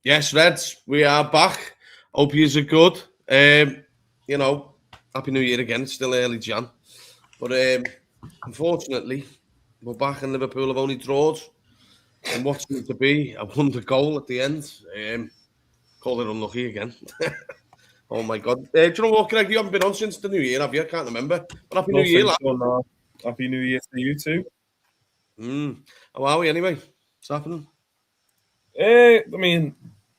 Yes, Reds, we are back. Hope yous are good. Happy New Year again. It's still early Jan. But unfortunately, we're back and Liverpool have only draws. And what's it to be? A wonder goal at the end. Call it unlucky again. Oh my God. Do you know what, Greg? You haven't been on since the New Year, have you? I can't remember. But Happy New Year, lad. So, no. Happy New Year to you too. How are we anyway? What's happening? I mean,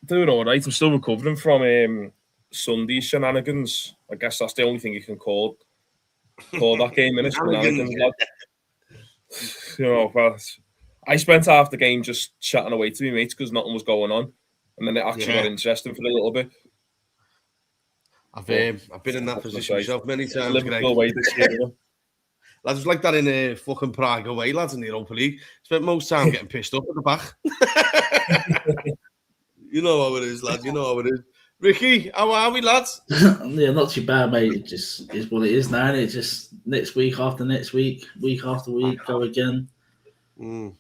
doing all right. I'm still recovering from Sunday's shenanigans. I guess that's the only thing you can call that game, innit? Shenanigans. Well, I spent half the game just chatting away to my mates because nothing was going on, and then it actually got interesting for a little bit. I've been in that position myself many times. Liverpool away this year. Lads, like that in fucking Prague away, lads, in the Europa League. Spent most time getting pissed up at the back. You know how it is, lads. You know how it is. Ricky, how are we, lads? Yeah, not too bad, mate. It just is what it is now. It's just next week after next week, week after week, go again. And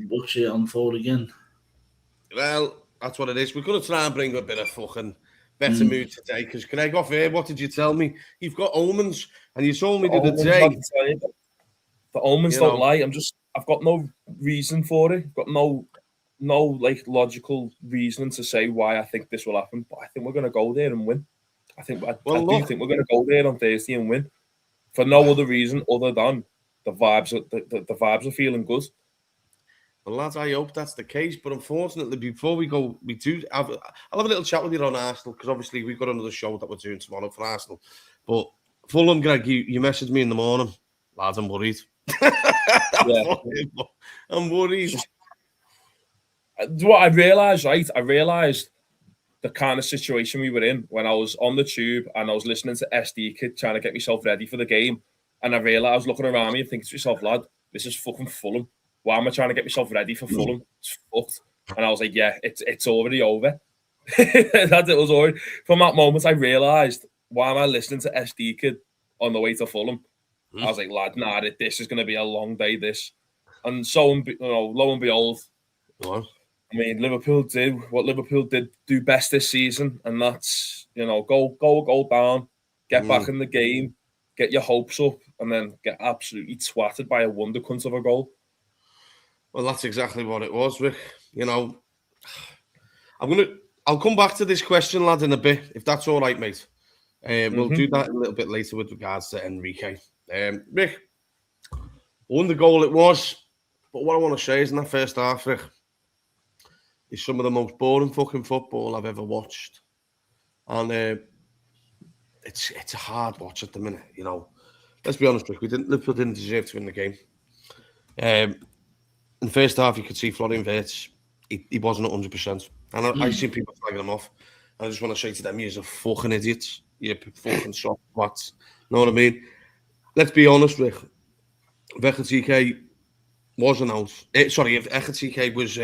watch it unfold again. Well, that's what it is. We're going to try and bring a bit of fucking better mood today. Because Greg, off here, what did you tell me? You've got omens, and you told me the other day. The omens don't lie. I've got no reason for it. I've got no like logical reason to say why I think this will happen. But I think we're going to go there and win. I do think we're going to go there on Thursday and win for no other reason other than the vibes. The vibes are feeling good. Well, lads, I hope that's the case. But unfortunately, before we go, I'll have a little chat with you on Arsenal because obviously we've got another show that we're doing tomorrow for Arsenal. But Fulham, Greg, you messaged me in the morning. Lads, I'm worried. I'm worried. What I realised, right? I realised the kind of situation we were in when I was on the tube and I was listening to SD Kid trying to get myself ready for the game. And I realised I was looking around me and thinking to myself, lad, this is fucking Fulham. Why am I trying to get myself ready for Fulham? It's fucked. And I was like, yeah, it's already over. It was already. From that moment, I realised, why am I listening to SD Kid on the way to Fulham? I was like, lad, nah, this is going to be a long day, this. And so, lo and behold, I mean, Liverpool did what Liverpool did do best this season, and that's, go down, get back in the game, get your hopes up, and then get absolutely twatted by a wonder cunt of a goal. Well, that's exactly what it was, Rick. I'll come back to this question, lad, in a bit, if that's all right, mate. We'll do that a little bit later with regards to Enrique. Rick, won the goal it was, but what I want to say is in that first half, Rick, is some of the most boring fucking football I've ever watched. And it's a hard watch at the minute, Let's be honest, Rick, Liverpool didn't deserve to win the game. In the first half, you could see Florian Wirtz, he wasn't 100%. And I've seen people flagging him off. And I just want to say to them, you're a fucking idiots. You're fucking soft twats. Know what I mean? Let's be honest, Rick. If Ekitike was announced... if Ekitike was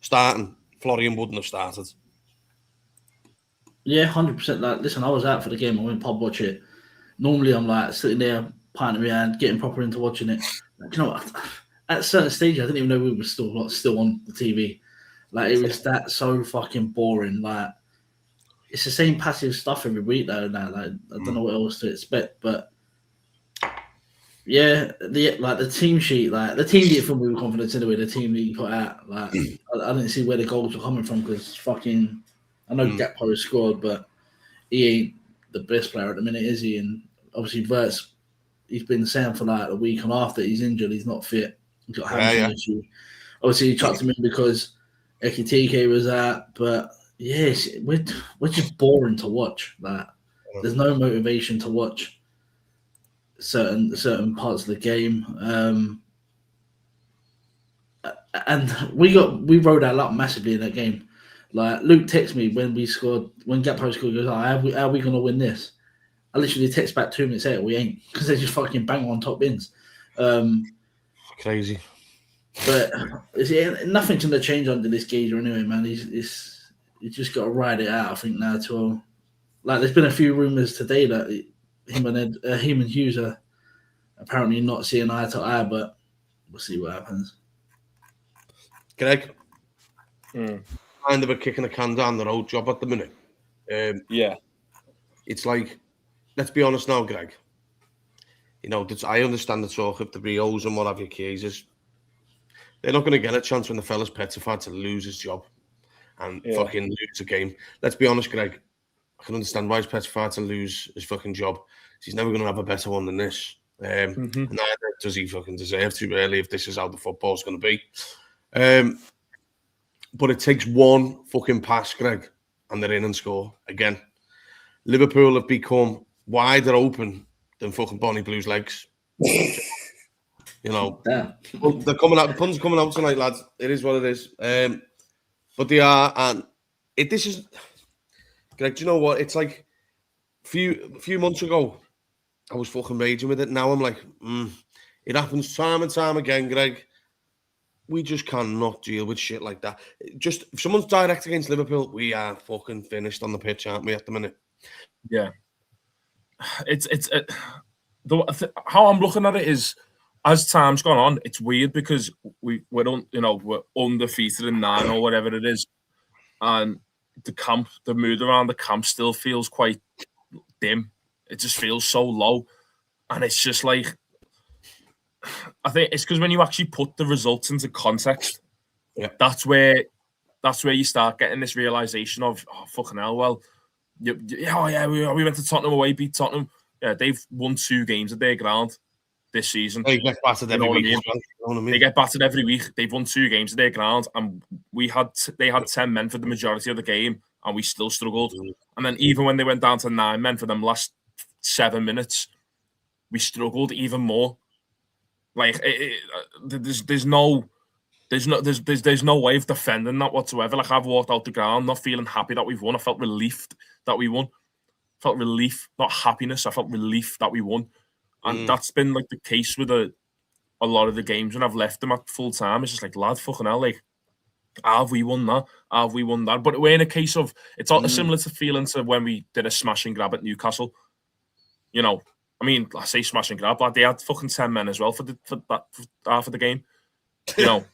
starting, Florian wouldn't have started. Yeah, 100%. Listen, I was out for the game. I went pub watch it. Normally, I'm like sitting there, pinting my hand, getting proper into watching it. At a certain stage, I didn't even know we were still on the TV. It was that so fucking boring. It's the same passive stuff every week though. Now, I don't know what else to expect. But yeah, the team sheet, the team didn't feel we were confident anyway. The team that you put out, I didn't see where the goals were coming from because fucking. I know Gakpo scored, but he ain't the best player at the minute, is he? And obviously, Wirtz, he's been saying for a week and after he's injured, he's not fit. He's got a hamstring issue. Obviously, he chucked him in because Ekitike was out, but yes, we're just boring to watch. There's no motivation to watch certain parts of the game, and we rode our luck massively in that game. Luke texted me when Gakpo scored. He goes, "How are we going to win this?" I literally text back 2 minutes later, "We ain't," because they just fucking bang on top bins. Crazy. But nothing's going to change under this geezer anyway, man. He's just got to ride it out, I think, now. There's been a few rumours today that him and Hughes are apparently not seeing eye to eye, but we'll see what happens. Greg? kind of a kicking a can down the road job at the minute. It's like, let's be honest now, Greg. You know, I understand the talk of the Rios and what have you, cases. They're not going to get a chance when the fella's petrified to lose his job and fucking lose a game. Let's be honest, Greg. I can understand why he's petrified to lose his fucking job. He's never going to have a better one than this. Neither does he fucking deserve to, really, if this is how the football's going to be. But it takes one fucking pass, Greg, and they're in and score again. Liverpool have become wider open than fucking Bonnie Blue's legs. You know, they're coming out. The puns are coming out tonight, lads. It is what it is. But they are, and this is, Greg. Do you know what? It's like a few months ago, I was fucking raging with it. Now I'm like, it happens time and time again, Greg. We just cannot deal with shit like that. Just if someone's direct against Liverpool, we are fucking finished on the pitch, aren't we? At the minute. Yeah. How I'm looking at it is, as time's gone on, it's weird because we're undefeated in 9 or whatever it is, and the mood around the camp still feels quite dim. It just feels so low, and it's just like, I think it's because when you actually put the results into context, that's where you start getting this realization of, oh, fucking hell, well, we went to Tottenham away, beat Tottenham. Yeah, they've won 2 games at their ground this season. They get battered every week. You know what I mean? They get battered every week. They've won 2 games at their ground, and they had 10 men for the majority of the game, and we still struggled. And then even when they went down to 9 men for them last 7 minutes, we struggled even more. Like there's no way of defending that whatsoever. Like, I've walked out the ground not feeling happy that we've won. I felt relieved that we won. Felt relief, not happiness. I felt relief that we won, and that's been like the case with a lot of the games when I've left them at full time. It's just like, lad, fucking hell, like, have we won that? Have we won that? But we're in a case of, it's all similar to feeling to when we did a smash and grab at Newcastle. You know, I mean, I say smash and grab, but they had fucking 10 men as well for that half of the game. You know,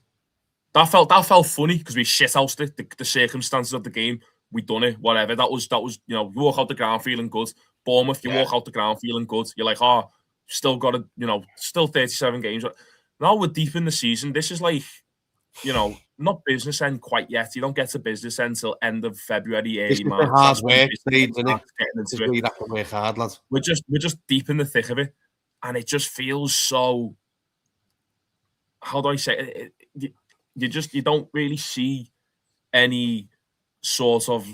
that felt funny because we shithoused it. The circumstances of the game, we done it. Whatever. That was. You know, you walk out the ground feeling good. Bournemouth, you walk out the ground feeling good. You're like, still got to, still 37 games. Now we're deep in the season. This is like, not business end quite yet. You don't get to business end until end of February, early March. Hard work, isn't it? You have to work hard, lads. We're just deep in the thick of it, and it just feels so. How do I say it? You don't really see any sort of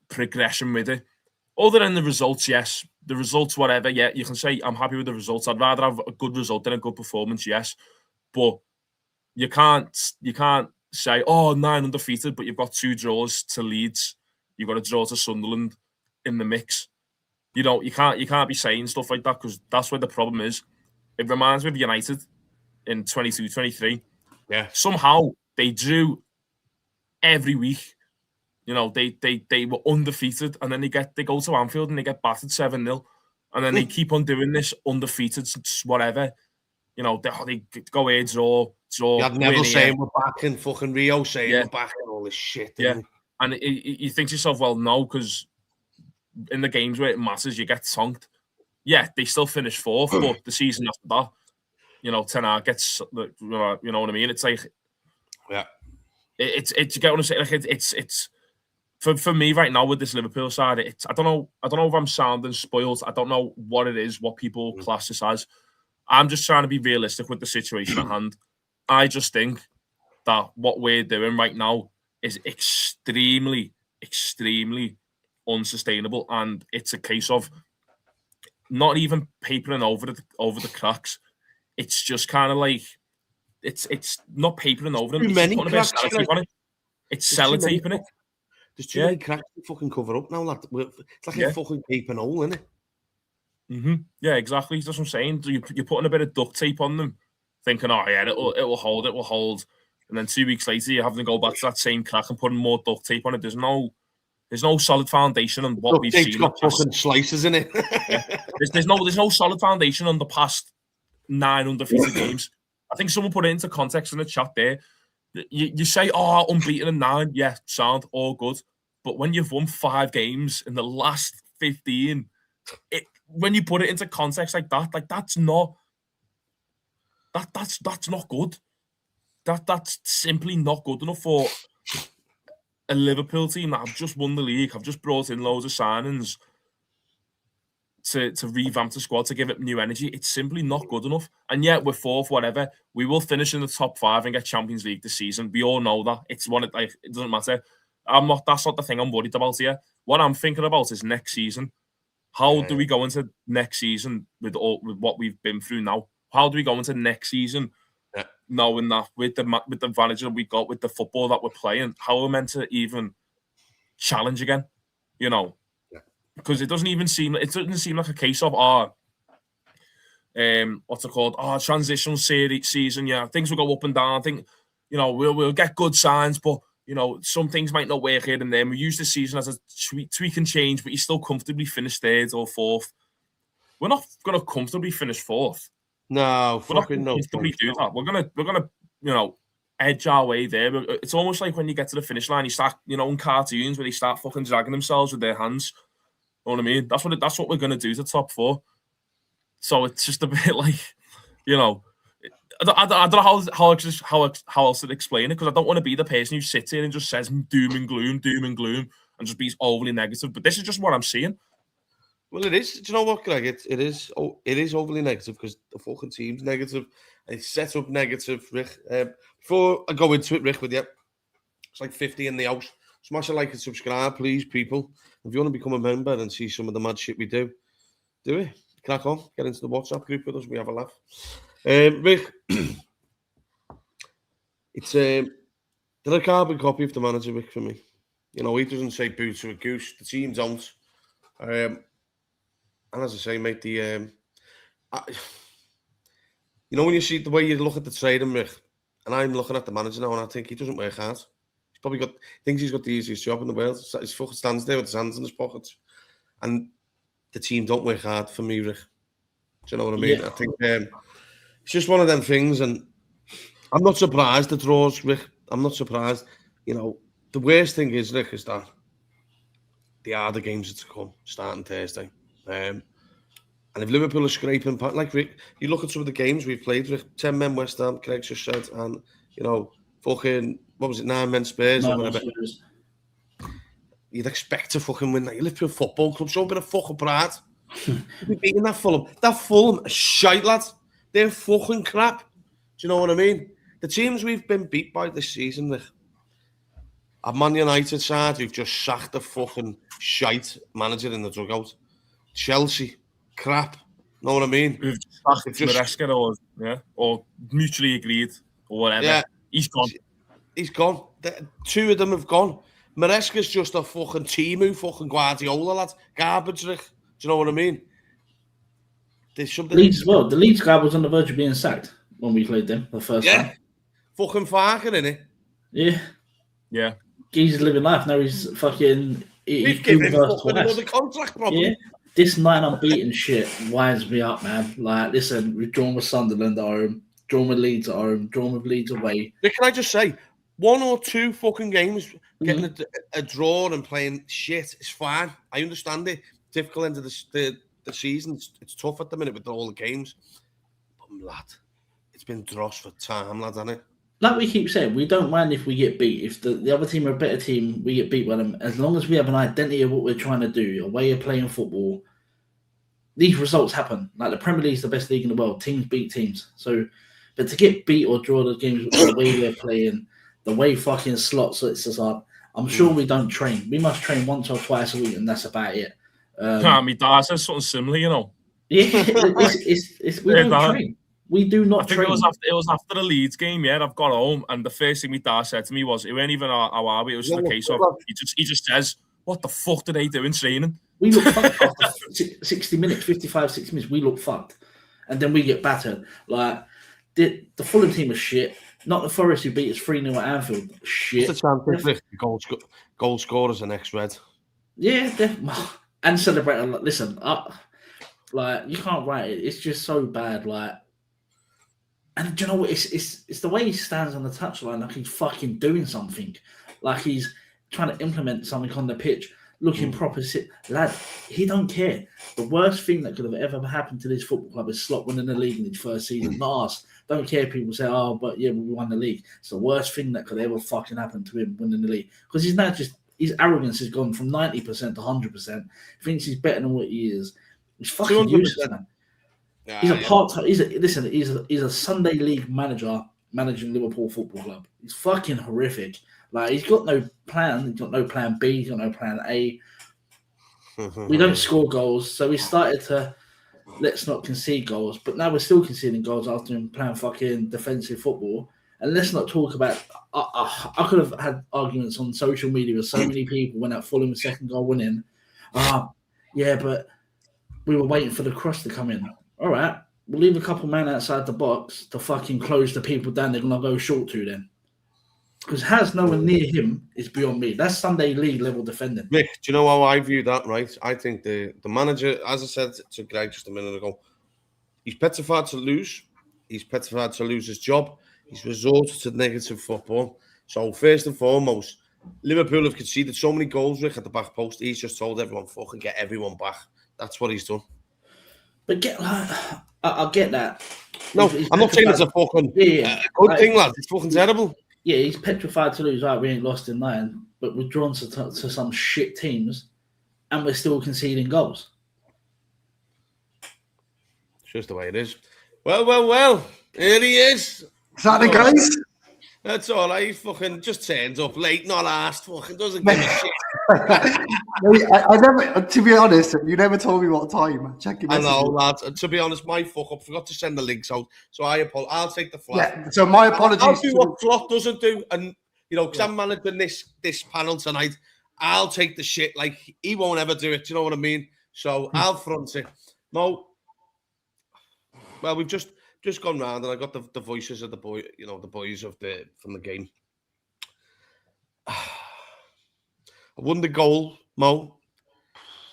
progression with it, other than the results. Yes, the results, whatever. Yeah, you can say I'm happy with the results. I'd rather have a good result than a good performance. Yes, but you can't say, 9 undefeated, but you've got 2 draws to Leeds. You've got a draw to Sunderland in the mix. You can't be saying stuff like that, because that's where the problem is. It reminds me of United in 22-23. Yeah. Somehow they drew every week. They were undefeated, and then they go to Anfield and they get battered 7-0, and then they keep on doing this undefeated whatever. They go here, draw. You had Neville saying we're back, and fucking Rio saying we're back, and all this shit. Yeah, and you think to yourself, well, no, because in the games where it matters, you get tonked. Yeah, they still finish 4th, but the season after that, Ten Hag gets, you know what I mean? It's like, yeah, it's you get what I'm saying? Like it's for me right now with this Liverpool side. I don't know if I'm sounding spoiled. I don't know what it is, what people class this as. I'm just trying to be realistic with the situation at hand. I just think that what we're doing right now is extremely, extremely unsustainable, and it's a case of not even papering over the cracks. It's just kind of like it's not papering over them. Too many cracks, on it. It's sellotaping it. There's too many cracks to fucking cover up now, lad. It's like a fucking paper hole, isn't it? Mm-hmm. Yeah, exactly. That's what I'm saying. You're putting a bit of duct tape on them, thinking, it will hold. And then 2 weeks later, you're having to go back to that same crack and putting more duct tape on it. There's no solid foundation on what we've seen. Got fucking slices in it. There's no solid foundation on the past 9 undefeated games. I think someone put it into context in the chat there. You say, oh, unbeaten in 9, yeah, sound, all good. But when you've won 5 games in the last 15, when you put it into context like that, that's not good. That's simply not good enough for a Liverpool team that have just won the league, have just brought in loads of signings to revamp the squad, to give it new energy. It's simply not good enough. And yet we're 4th, whatever. We will finish in the top 5 and get Champions League this season. We all know that. It's one. It doesn't matter. That's not the thing I'm worried about here. What I'm thinking about is next season. How do we go into next season with what we've been through now? How do we go into next season knowing that with the advantage that we've got with the football that we're playing, how are we meant to even challenge again? You know, because it doesn't seem like a case of what's it called? Transitional season. Yeah, things will go up and down. I think we'll get good signs, but some things might not work here and there. We use this season as a tweak and change, but you still comfortably finish 3rd or 4th. We're not going to comfortably finish 4th. No, we're not going to comfortably do that. We're gonna edge our way there. It's almost like when you get to the finish line, you start in cartoons where they start fucking dragging themselves with their hands. You know what I mean? That's what we're going to do to top 4. So it's just a bit like, I don't know how else to explain it, because I don't want to be the person who sits here and just says doom and gloom, and just be overly negative. But this is just what I'm seeing. Well, it is. Do you know what, Greg? It is overly negative because the fucking team's negative and it's set up negative, Rick. Before I go into it, Rick, with you, it's like 50 in the house. Smash a like and subscribe, please, people. If you want to become a member and see some of the mad shit we do it. Crack on. Get into the WhatsApp group with us. We have a laugh. Rick, it's a carbon copy of the manager, Rick, for me. He doesn't say boo to a goose. The team don't. And as I say, mate, when you see the way you look at the trading, Rick, and I'm looking at the manager now, and I think he doesn't work hard. He's probably thinks he's got the easiest job in the world. He fucking stands there with his hands in his pockets, and the team don't work hard for me, Rick. Do you know what I mean? Yeah. I think it's just one of them things, and I'm not surprised the draws, Rick. I'm not surprised. The worst thing is, Rick, is that the harder games are to come, starting Thursday. And if Liverpool are scraping, like Rick, you look at some of the games we've played, Rick, 10 men West Ham, Craig just said, and, fucking, 9 men Spurs or whatever. You'd expect to fucking win that. You Liverpool Football Club, show a bit of fucking pride. You'd be beating that Fulham. That Fulham is shite, lads. They're fucking crap. Do you know what I mean? The teams we've been beat by this season, Rick, a Man United side who've just sacked the fucking shite manager in the dugout. Chelsea, crap. Know what I mean? We've sacked Maresca or mutually agreed or whatever. Yeah, he's gone. He's gone. 2 of them have gone. Maresca's just a fucking Timu, fucking Guardiola, lad. Garbage, Rick. Do you know what I mean? There's something. Leeds as well. The Leeds guy was on the verge of being sacked when we played them the first time. Fucking Farker, innit? Yeah. He's living life. Now he's fucking... We've given him another contract, probably. Yeah. This 9 unbeaten shit winds me up, man. Like, listen, we've drawn with Sunderland at home, drawn with Leeds at home, drawn with Leeds away. But can I just say, 1 or 2 fucking games, getting a draw and playing shit is fine. I understand it. Difficult end of the season. It's tough at the minute with all the games. But, lad, it's been dross for time, lad, hasn't it? Like we keep saying, we don't mind if we get beat. If the other team are a better team, we get beat by them. As long as we have an identity of what we're trying to do, a way of playing football, these results happen. Like the Premier League is the best league in the world. Teams beat teams. So, but to get beat or draw the games the way we're playing, the way fucking Slot sets us up, I'm sure we don't train. We must train once or twice a week, and that's about it. My dad says something similar, Yeah, we don't train. We do not train. It was after the Leeds game, I've got home, and the first thing my dad said to me was, it weren't even how are we, it was the case of, he just says, what the fuck do they do in training? We look fucked after 60 minutes, 55, 60 minutes, we look fucked. And then we get battered. Like, the Fulham team was shit. Not the Forest who beat us 3-0 at Anfield. Shit. What's the chance of goal scorers and ex-Red? Yeah, and celebrate. Listen, like, you can't write it. It's just so bad, like. And do you know what? It's the way he stands on the touchline, like he's fucking doing something, like he's trying to implement something on the pitch, looking proper. Lad, he don't care. The worst thing that could have ever happened to this football club is Slot winning the league in his first season. Not us. Don't care if people say, oh, but yeah, we won the league. It's the worst thing that could ever fucking happen to him winning the league. Because he's now just, his arrogance has gone from 90% to 100%. He thinks he's better than what he is. He's fucking 200%. Useless, man. He's a part-time. He's a Sunday league manager managing Liverpool Football Club. He's fucking horrific. Like, he's got no plan. He's got no plan B. He's got no plan A. We don't score goals, so we started to let's not concede goals. But now we're still conceding goals after playing fucking defensive football. And let's not talk about. I could have had arguments on social media with so many people when that Fulham second goal winning. Yeah, but we were waiting for the cross to come in. All right, we'll leave a couple men outside the box to fucking close the people down they're going to go short to then. Because has no one near him is beyond me. That's Sunday league level defending. Mick, do you know how I view that, right? I think the manager, as I said to Greg just a minute ago, he's petrified to lose. He's petrified to lose his job. He's resorted to negative football. So first and foremost, Liverpool have conceded so many goals, Rick, at the back post. He's just told everyone, fucking get everyone back. That's what he's done. But I'll get that. No, I'm not saying it's a fucking good thing, lad. It's fucking terrible. Yeah, he's petrified to lose. Right, we ain't lost in 9, but we're drawn to some shit teams, and we're still conceding goals. It's just the way it is. Well. Here he is. Is that the guys? That's all right. He's fucking just turned up late, not asked. Fucking doesn't give a shit. I never, to be honest, you never told me what time. Check your messages. I know, lads. And to be honest, my fuck up. Forgot to send the links out, so I'll take the flat. Yeah. So my apologies. I'll do what Slot doesn't do, and because I'm managing this panel tonight, I'll take the shit. Like he won't ever do it. Do you know what I mean? So I'll front it. No. Well, we've just gone round, and I got the voices of the boys from the game. I won the goal, Mo.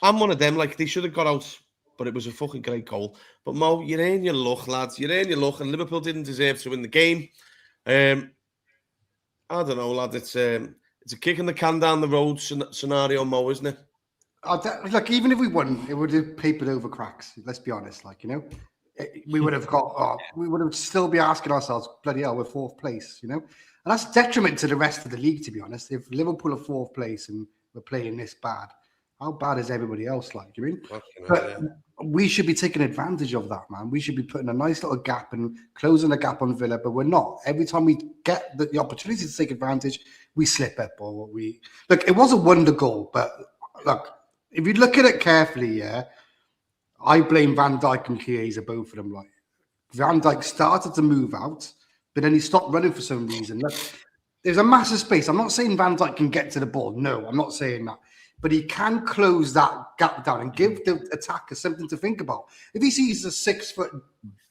I'm one of them. Like, they should have got out, but it was a fucking great goal. But Mo, you're in your luck, lads. You're in your luck, and Liverpool didn't deserve to win the game. I don't know, lad. It's a kick in the can down the road scenario, Mo, isn't it? Like, even if we won, it would have papered over cracks. Let's be honest. Like, we would have we would have still be asking ourselves, bloody hell, we're 4th place, And that's detriment to the rest of the league, to be honest. If Liverpool are 4th place and we're playing this bad, how bad is everybody else like? But we should be taking advantage of that, man. We should be putting a nice little gap and closing the gap on Villa, but we're not. Every time we get the opportunity to take advantage, we slip up or look. It was a wonder goal, but look, if you look at it carefully, I blame Van Dijk and Chiesa, both of them. Like, Van Dijk started to move out, but then he stopped running for some reason. Look, there's a massive space. I'm not saying Van Dijk can get to the ball. No, I'm not saying that. But he can close that gap down and give the attacker something to think about. If he sees a 6-foot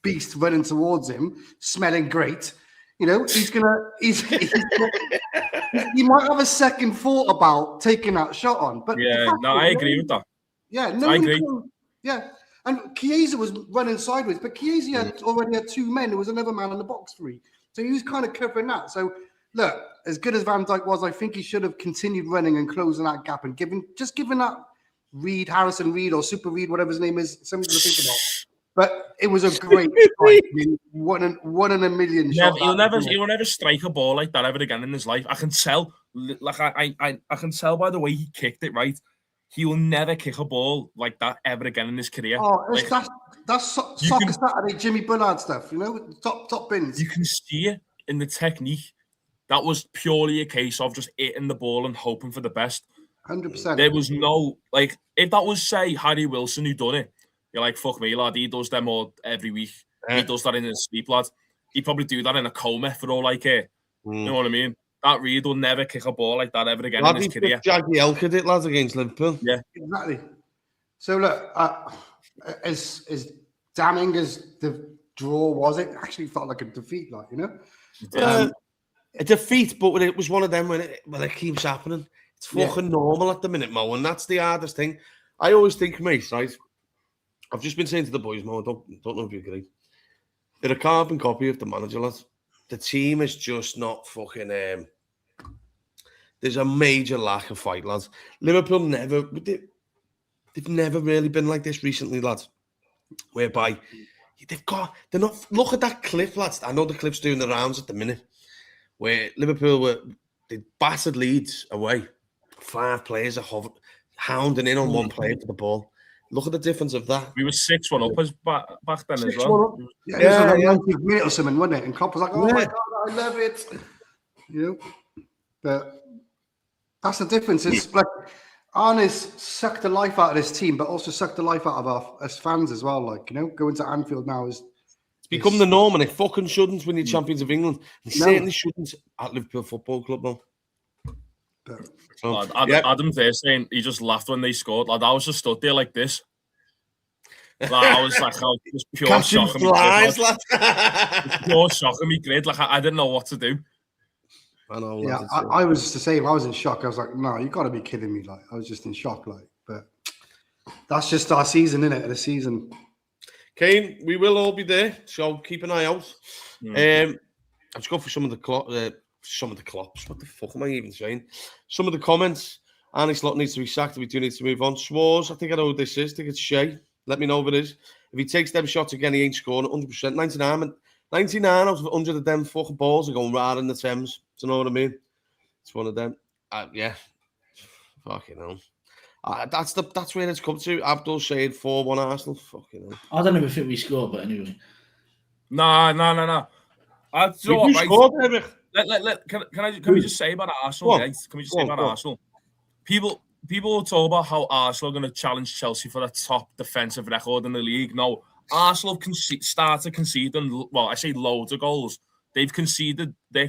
beast running towards him, smelling great, he might have a second thought about taking that shot on. But I agree with that. Yeah, I agree. Yeah, and Chiesa was running sideways, but Chiesa already had 2 men. There was another man in the box 3. So he was kind of covering that. So, look, as good as Van Dijk was, I think he should have continued running and closing that gap and giving that Harrison Reed or Super Reed, whatever his name is, something to think about. But it was a great strike. I mean, one in a million shot. He'll never strike a ball like that ever again in his life. I can tell. Like I can tell by the way he kicked it, right? He will never kick a ball like that ever again in his career. Oh, that's soccer Saturday, Jimmy Bullard stuff, top bins. You can see it in the technique. That was purely a case of just hitting the ball and hoping for the best. 100%. There was no, like, if that was, say, Harry Wilson who done it, you're like, fuck me, lad, he does them all every week. He does that in his sleep, lad. He'd probably do that in a coma for all I care. You know what I mean? That Reed will never kick a ball like that ever again in his career. Jagielka did it, lads, against Liverpool. Yeah. Exactly. So, look, as damning as the draw was, it actually felt like a defeat, A defeat, but it was one of them when it keeps happening. It's fucking normal at the minute, Mo, and that's the hardest thing. I always think, mate, right? I've just been saying to the boys, Mo, I don't know if you agree. They're a carbon copy of the manager, lads. The team is just not fucking... there's a major lack of fight, lads. Liverpool they've never really been like this recently, lads. Whereby they're not... Look at that clip, lads. I know the clip's doing the rounds at the minute. Where Liverpool they battered Leeds away. 5 players are hounding in on one player for the ball. Look at the difference of that. We were 6-1 up as back then as 6-1 well. up. Yeah, it was like 90 minutes or something, wasn't it? And Klopp was like, "Oh my god, I love it," you know. But that's the difference. It's like Arne's sucked the life out of this team, but also sucked the life out of us fans as well. Like, you know, going to Anfield now is become the norm, and it fucking shouldn't when you're champions of England. It certainly shouldn't at Liverpool Football Club now. So, Adam's there saying he just laughed when they scored. Like, I was just stood there like this. Like, I was just pure shock. Pure shock in me grid. Like, I didn't know what to do. I know. Yeah, I was the same. I was in shock. I was like, "No, you got to be kidding me!" Like, I was just in shock. Like, but that's just our season, innit? The season. Kane, we will all be there, so keep an eye out. Let's go for some of the clops. What the fuck am I even saying? Some of the comments. Arne Slot needs to be sacked. We do need to move on. Swars, I think I know who this is. I think it's Shay. Let me know if it is. If he takes them shots again, he ain't scoring 100%. 99 out of 100 of them fucking balls are going right in the Thames. Do you know what I mean? It's one of them. Yeah. Fucking hell. That's where it's come to. Abdul saying 4-1 Arsenal. Fucking hell. I don't even think we scored, but anyway. No. You scored, Eric. Can we just say about Arsenal, guys? Can we just say about Arsenal? People will talk about how Arsenal are going to challenge Chelsea for the top defensive record in the league. No, Arsenal started conceding. Well, I say loads of goals. They're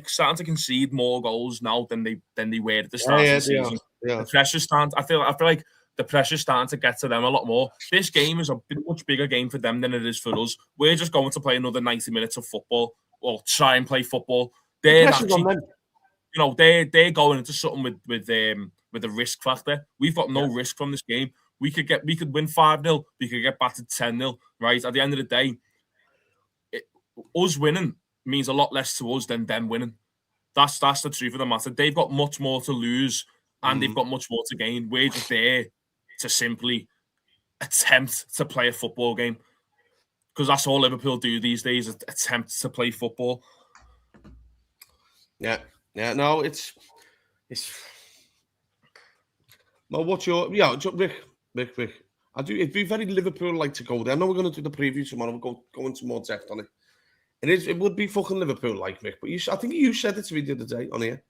starting to concede more goals now than they were at the start of the season. Yeah. The pressure's starting. I feel like the pressure's starting to get to them a lot more. This game is a much bigger game for them than it is for us. We're just going to play another 90 minutes of football or try and play football. They're actually, they're going into something with a risk factor. We've got no risk from this game. We could win 5-0. We could get battered 10-0. Right at the end of the day, us winning means a lot less to us than them winning. That's the truth of the matter. They've got much more to lose and they've got much more to gain. We're just there to simply attempt to play a football game because that's all Liverpool do these days: attempt to play football. Yeah. No, it's. Well, what's your Rick? I do. It'd be very Liverpool-like to go there. I know we're going to do the preview tomorrow. We'll go into more depth on it. It would be fucking Liverpool-like, Rick. But I think you said it to me the other day on here.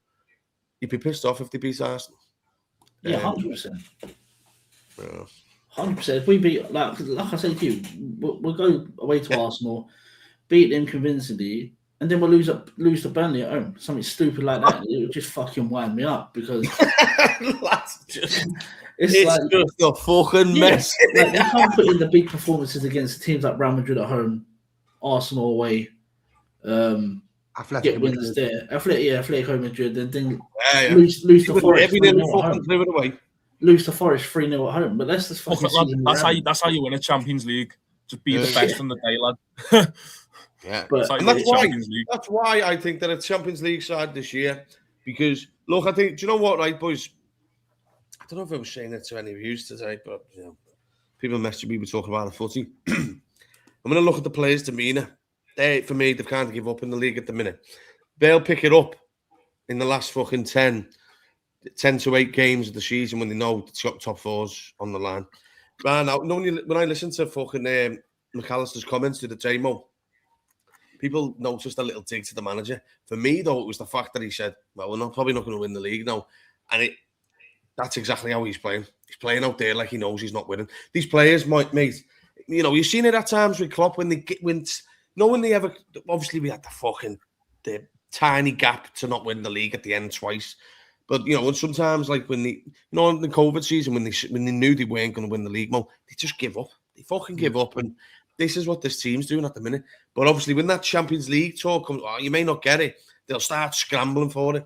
You'd be pissed off if they beat Arsenal. Yeah, 100%. Yeah. 100%. If we beat, like I said to you, we'll go away to Arsenal, beat them convincingly, and then we'll lose to Burnley at home. Something stupid like that. It would just fucking wind me up because it's just a fucking mess. Like, you can't put in the big performances against teams like Real Madrid at home, Arsenal away, get winners there. Atletico Madrid, and then lose to Forest. Lose to Forest 3-0 at home. But that's the that's how you win a Champions League. Just be the best on the day, lad. Yeah, that's why I think that it's Champions League side this year. Because look, I think, do you know what, right, boys? I don't know if I was saying it to any of you today, but people messaging me, we're talking about the footy. I'm going to look at the players' demeanour. For me, they've kind of give up in the league at the minute. They'll pick it up in the last fucking 10 to 8 games of the season when they know the top four's on the line. Man, when I listen to fucking McAllister's comments to the JMO, people noticed a little dig to the manager. For me, though, it was the fact that he said, well, we're probably not going to win the league now. And that's exactly how he's playing. He's playing out there like he knows he's not winning. These players, mate, you've seen it at times with Klopp when they ever, obviously we had the tiny gap to not win the league at the end twice. But, sometimes like when in the COVID season, when they knew they weren't going to win the league, they just give up. They fucking give up. And this is what this team's doing at the minute. But obviously when that Champions League talk comes, you may not get it. They'll start scrambling for it.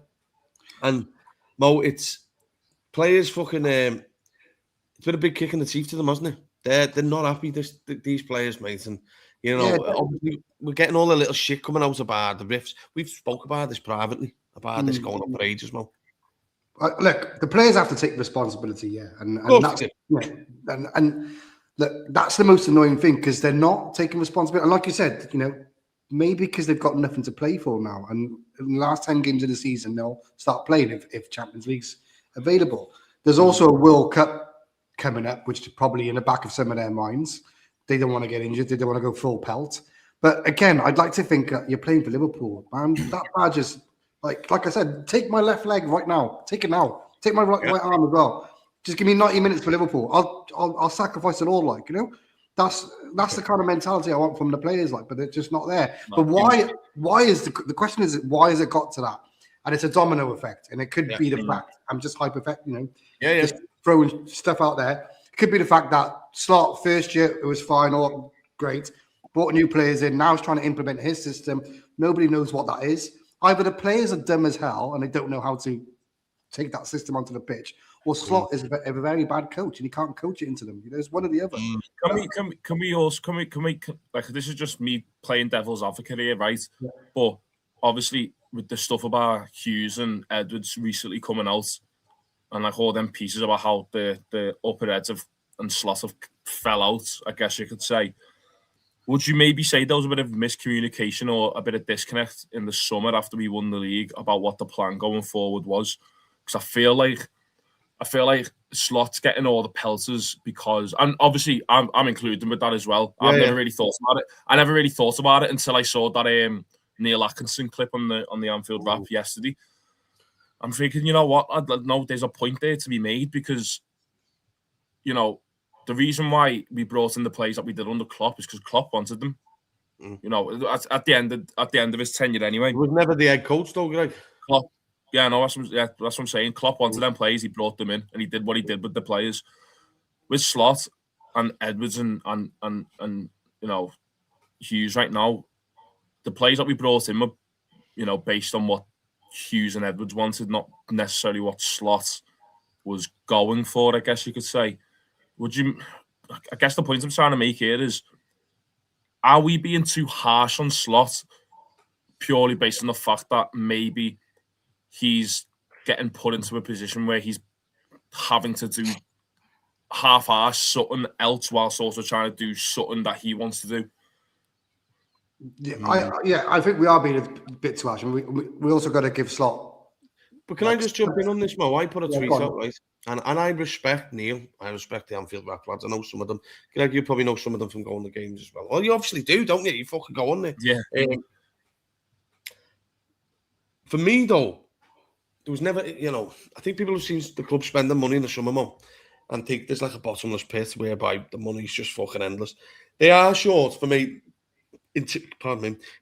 And, Mo, it's players fucking, it's been a big kick in the teeth to them, hasn't it? They're not happy, these players, mate. And You know, obviously we're getting all the little shit coming out about the rifts. We've spoke about this privately, about this going on for ages, man. Look, the players have to take responsibility, and that's and look, that's the most annoying thing because they're not taking responsibility. And like you said, you know, maybe because they've got nothing to play for now, and in the last 10 games of the season, they'll start playing if Champions League's available. There's also a World Cup coming up, which is probably in the back of some of their minds. They don't want to get injured. They don't want to go full pelt. But again, I'd like to think that you're playing for Liverpool, man. That badge is like I said, take my left leg right now. Take it now. Take my right arm as well. Just give me 90 minutes for Liverpool. I'll sacrifice it all. Like, you know, that's the kind of mentality I want from the players. Like, but they're just not there. But why is the question is why has it got to that? And it's a domino effect, and it could be the fact I'm just just throwing stuff out there. Could be the fact that Slot first year it was fine, all great, brought new players in. Now he's trying to implement his system. Nobody knows what that is. Either the players are dumb as hell and they don't know how to take that system onto the pitch, or Slot is a very bad coach and he can't coach it into them. You know, it's one or the other. Can we like, this is just me playing devil's advocate here, right? Yeah. But obviously with the stuff about Hughes and Edwards recently coming out, and like all them pieces about how the upper heads and Slot have fell out, I guess you could say. Would you maybe say there was a bit of miscommunication or a bit of disconnect in the summer after we won the league about what the plan going forward was? Because I feel like Slot's getting all the pelters because, and obviously I'm including with that as well. I've never really thought about it. I never really thought about it until I saw that Neil Atkinson clip on the Anfield Wrap yesterday. I'm thinking, you know what? There's a point there to be made because, you know, the reason why we brought in the players that we did under Klopp is because Klopp wanted them. You know, at the end of his tenure anyway. He was never the head coach though, Greg. Klopp, that's what I'm saying. Klopp wanted them players, he brought them in, and he did what he did with the players. With Slot and Edwards and you know, Hughes right now, the players that we brought in were, you know, based on what Hughes and Edwards wanted, not necessarily what Slot was going for, I guess you could say. I guess the point I'm trying to make here is, are we being too harsh on Slot purely based on the fact that maybe he's getting put into a position where he's having to do half-arse something else whilst also trying to do something that he wants to do? I think we are being a bit too harsh. We also got to give Slot. But can I just jump in on this, Mo? I put a tweet out, right? And I respect Neil. I respect the Anfield Wrap lads. I know some of them. Greg, you probably know some of them from going to games as well. Well, you obviously do, don't you? You fucking go on there. Yeah. For me, though, there was never, you know, I think people have seen the club spending money in the summer, Mo, and think there's like a bottomless pit whereby the money's just fucking endless. They are short for me in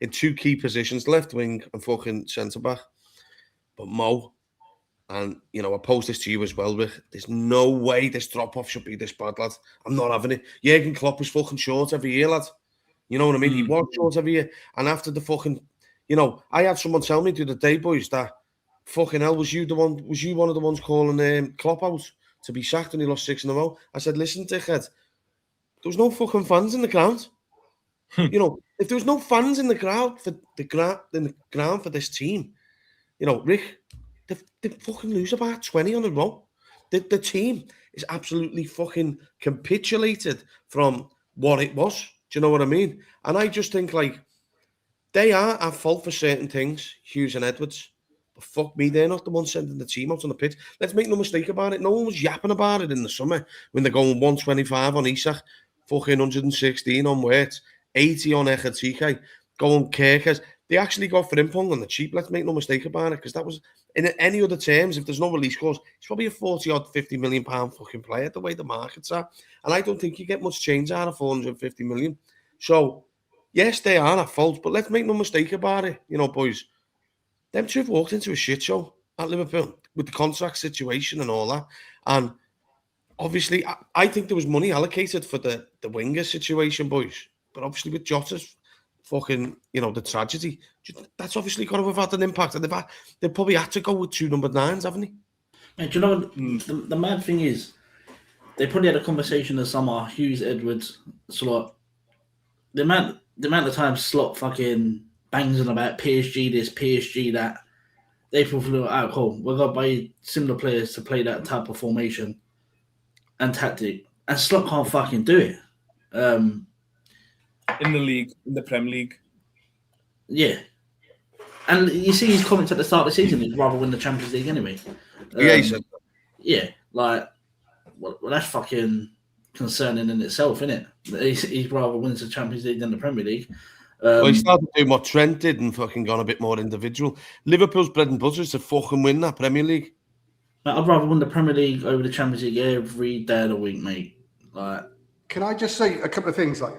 two key positions, left wing and fucking centre back. But Mo, and you know, I post this to you as well, Rick, there's no way this drop off should be this bad, lad. I'm not having it. Jurgen Klopp was fucking short every year, lad. You know what I mean? He was short every year. And after the fucking, you know, I had someone tell me the other day, boys, that fucking hell, was you one of the ones calling Klopp out to be sacked and he lost 6 in a row? I said, listen, dickhead, there was no fucking fans in the ground. You know, if there was no fans in the ground for ground for this team, you know, Rick, they fucking lose about 20 on the row. The team is absolutely fucking capitulated from what it was. Do you know what I mean? And I just think, like, they are at fault for certain things, Hughes and Edwards. But fuck me, they're not the ones sending the team out on the pitch. Let's make no mistake about it. No one was yapping about it in the summer when they're going 125 on Isak, fucking 116 on Wirtz, 80 on Ekatike, going Kirkers. They actually got Frimpong on the cheap. Let's make no mistake about it, because that was, in any other terms, if there's no release clause, he's probably a 40-odd, £50 million fucking player, the way the markets are. And I don't think you get much change out of 450 million. So, yes, they are at fault, but let's make no mistake about it. You know, boys, them two have walked into a shit show at Liverpool with the contract situation and all that. And obviously, I think there was money allocated for the winger situation, boys. But obviously, with Jota's fucking, you know, the tragedy, that's obviously got to have had an impact. And they've probably had to go with 2 number 9s, haven't they? Man, do you know what the mad thing is? They probably had a conversation this summer, Hughes, Edwards, Slot. The amount the amount of times Slot fucking bangs on about PSG this, PSG that, they fulfill out. Cool. We're gonna buy similar players to play that type of formation and tactic, and Slot can't fucking do it. In the league, in the Premier League. Yeah. And you see his comments at the start of the season, he'd rather win the Champions League anyway. He said that. Yeah, like, well, that's fucking concerning in itself, isn't it? He'd rather wins the Champions League than the Premier League. Well, he started doing what Trent did and fucking gone a bit more individual. Liverpool's bread and butter is to fucking win that Premier League. I'd rather win the Premier League over the Champions League every day of the week, mate. Like, can I just say a couple of things? Like,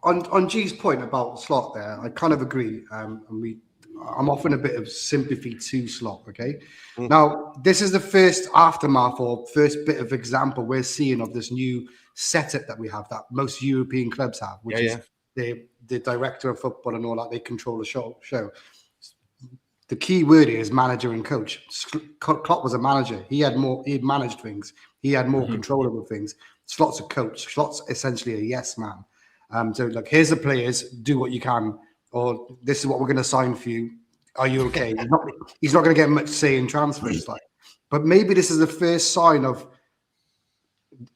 on G's point about Slot there, I kind of agree. I'm offering a bit of sympathy to Slot, okay? Now, this is the first aftermath or first bit of example we're seeing of this new setup that we have, that most European clubs have, which is the director of football and all that, they control the show. The key word here is manager and coach. Klopp was a manager. He managed things. He had more control over things. Slot's a coach. Slot's essentially a yes man. So, like, here's the players, do what you can, or this is what we're going to sign for you. Are you okay? He's not going to get much say in transfers, but maybe this is the first sign of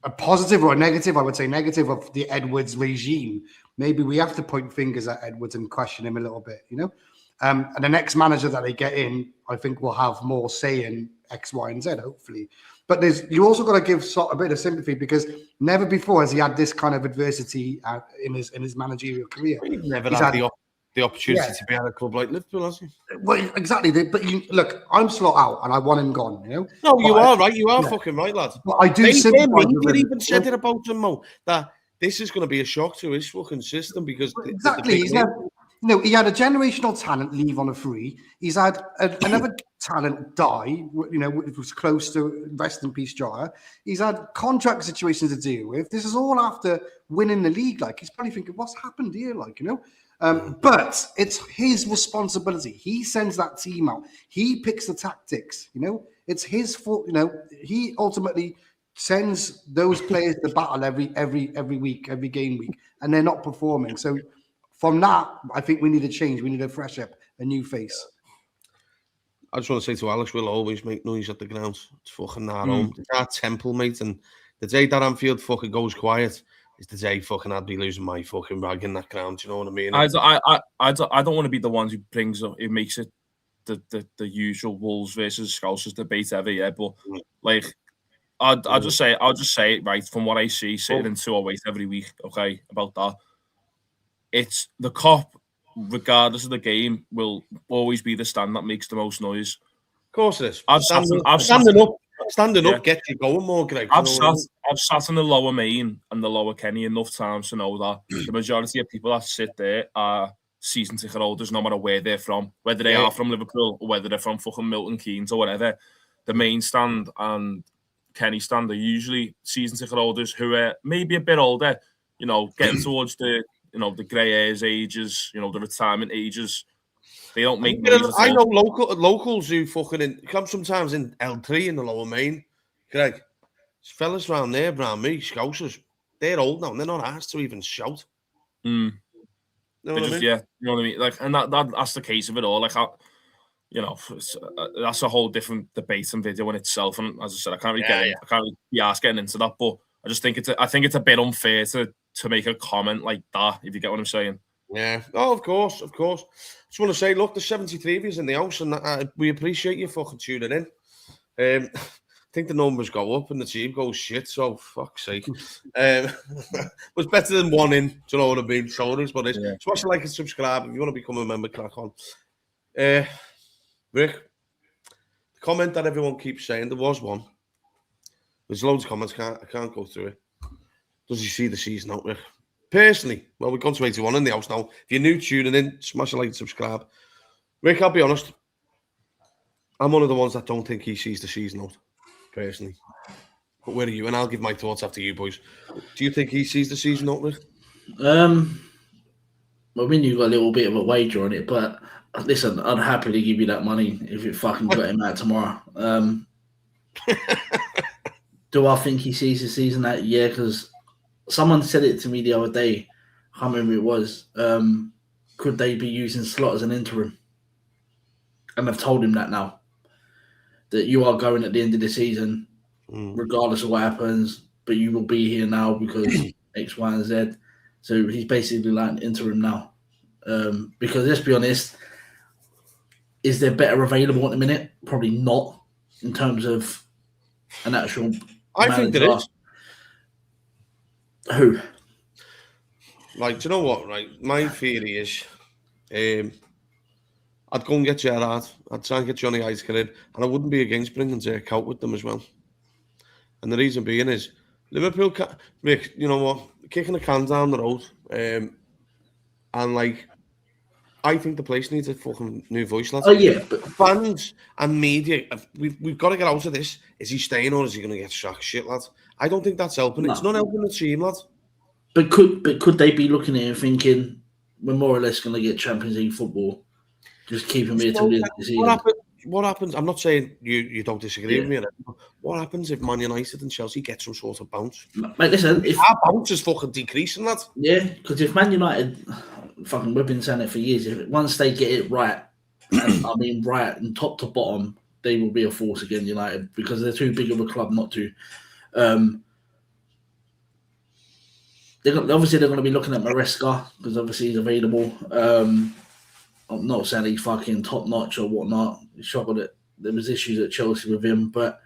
a positive or a negative. I would say negative of the Edwards regime. Maybe we have to point fingers at Edwards and question him a little bit, you know. And the next manager that they get in, I think, will have more say in X, Y, and Z, hopefully. But you also got to give Slot a bit of sympathy, because never before has he had this kind of adversity in his managerial career. He's never had the opportunity to be at a club like Liverpool, has he? Well, exactly. But look, I'm Slot out, and I want him gone. You know. No, you are right. You are fucking right, lad. But I do sympathise with him. He even said it about him, Mo, that this is going to be a shock to his fucking system, because exactly. He had a generational talent leave on a free. He's had another talent die, you know, which was close to rest in peace, Jaya. He's had contract situations to deal with. This is all after winning the league. Like, he's probably thinking, what's happened here? Like, you know, but it's his responsibility. He sends that team out. He picks the tactics, you know, it's his fault. You know, he ultimately sends those players to battle every week, every game week, and they're not performing. So, from that, I think we need a change. We need a fresh up, a new face. I just want to say to Alex, we'll always make noise at the ground. It's fucking our home. It's our temple, mate. And the day that Anfield fucking goes quiet is the day fucking I'd be losing my fucking rag in that ground. You know what I mean? I don't want to be the one who makes it the usual Wolves versus Scousers debate ever. Yeah, but like, I'll just say it right from what I see sitting in 208 every week. Okay, about that. It's the cop, regardless of the game, will always be the stand that makes the most noise. Of course it is. Standing up gets you going more, Greg. I've sat in the lower Main and the lower Kenny enough times to know that the majority of people that sit there are season ticket holders, no matter where they're from, whether they are from Liverpool or whether they're from fucking Milton Keynes or whatever. The Main stand and Kenny stand are usually season ticket holders who are maybe a bit older, you know, getting towards the grey hairs ages, you know, the retirement ages. They don't make noise. I know locals who fucking come sometimes in L3 in the lower Main. Greg, fellas around there, around me, Scousers, they're old now and they're not asked to even shout. You know what I mean? Yeah, you know what I mean? Like, and that's the case of it all. Like, that's a whole different debate and video in itself. And as I said, I can't really be asked getting into that, but I just think it's a bit unfair to make a comment like that, if you get what I'm saying. Yeah. Oh, of course. Just want to say, look, there's 73 of you in the house, and we appreciate you fucking tuning in. I think the numbers go up and the team goes shit, so fuck's sake. It was better than one in, do you know what I mean? So it is what it is. Smash a like and subscribe if you want to become a member, crack on. Rick, the comment that everyone keeps saying, there was one. There's loads of comments, I can't go through it. Does he see the season out, Rick? Personally, well, we've gone to 81 in the house now. If you're new tuning in, smash a like and subscribe. Rick, I'll be honest. I'm one of the ones that don't think he sees the season out, personally. But where are you? And I'll give my thoughts after you, boys. Do you think he sees the season out, Rick? Well, I mean, you've got a little bit of a wager on it, but listen, I'd happily give you that money if it fucking got him out tomorrow. Do I think he sees the season out? Yeah, because someone said it to me the other day. I I can't remember who it was. Could they be using Slot as an interim? And I've told him that now. That you are going at the end of the season, regardless of what happens, but you will be here now because X, Y, and Z. So he's basically like an interim now. Because let's be honest, is there better available at the minute? Probably not in terms of an actual I think there is. Who? Like, do you know what? Right, my theory is, I'd go and get Gerrard. I'd try and get Johnny Eisker in, and I wouldn't be against bringing Zirk out with them as well. And the reason being is Liverpool, Rick, you know what? Kicking the can down the road, and like, I think the place needs a fucking new voice, lads. Oh yeah, but fans and media, we've got to get out of this. Is he staying or is he going to get sacked? Shit, lads. I don't think that's helping. No. It's not helping the team, lads. But could they be looking at it and thinking we're more or less going to get Champions League football? Just keep him here till the end of the season. What happens? I'm not saying you don't disagree with me. What happens if Man United and Chelsea get some sort of bounce? Mate, listen, if our bounce is fucking decreasing, lads. Yeah, because if Man United, fucking, we've been saying it for years. Once they get it right, and I mean right, and top to bottom, they will be a force again. United, because they're too big of a club not to. They're going to be looking at Maresca because obviously he's available. I'm not saying he's fucking top notch or whatnot. Struggled it. There was issues at Chelsea with him, but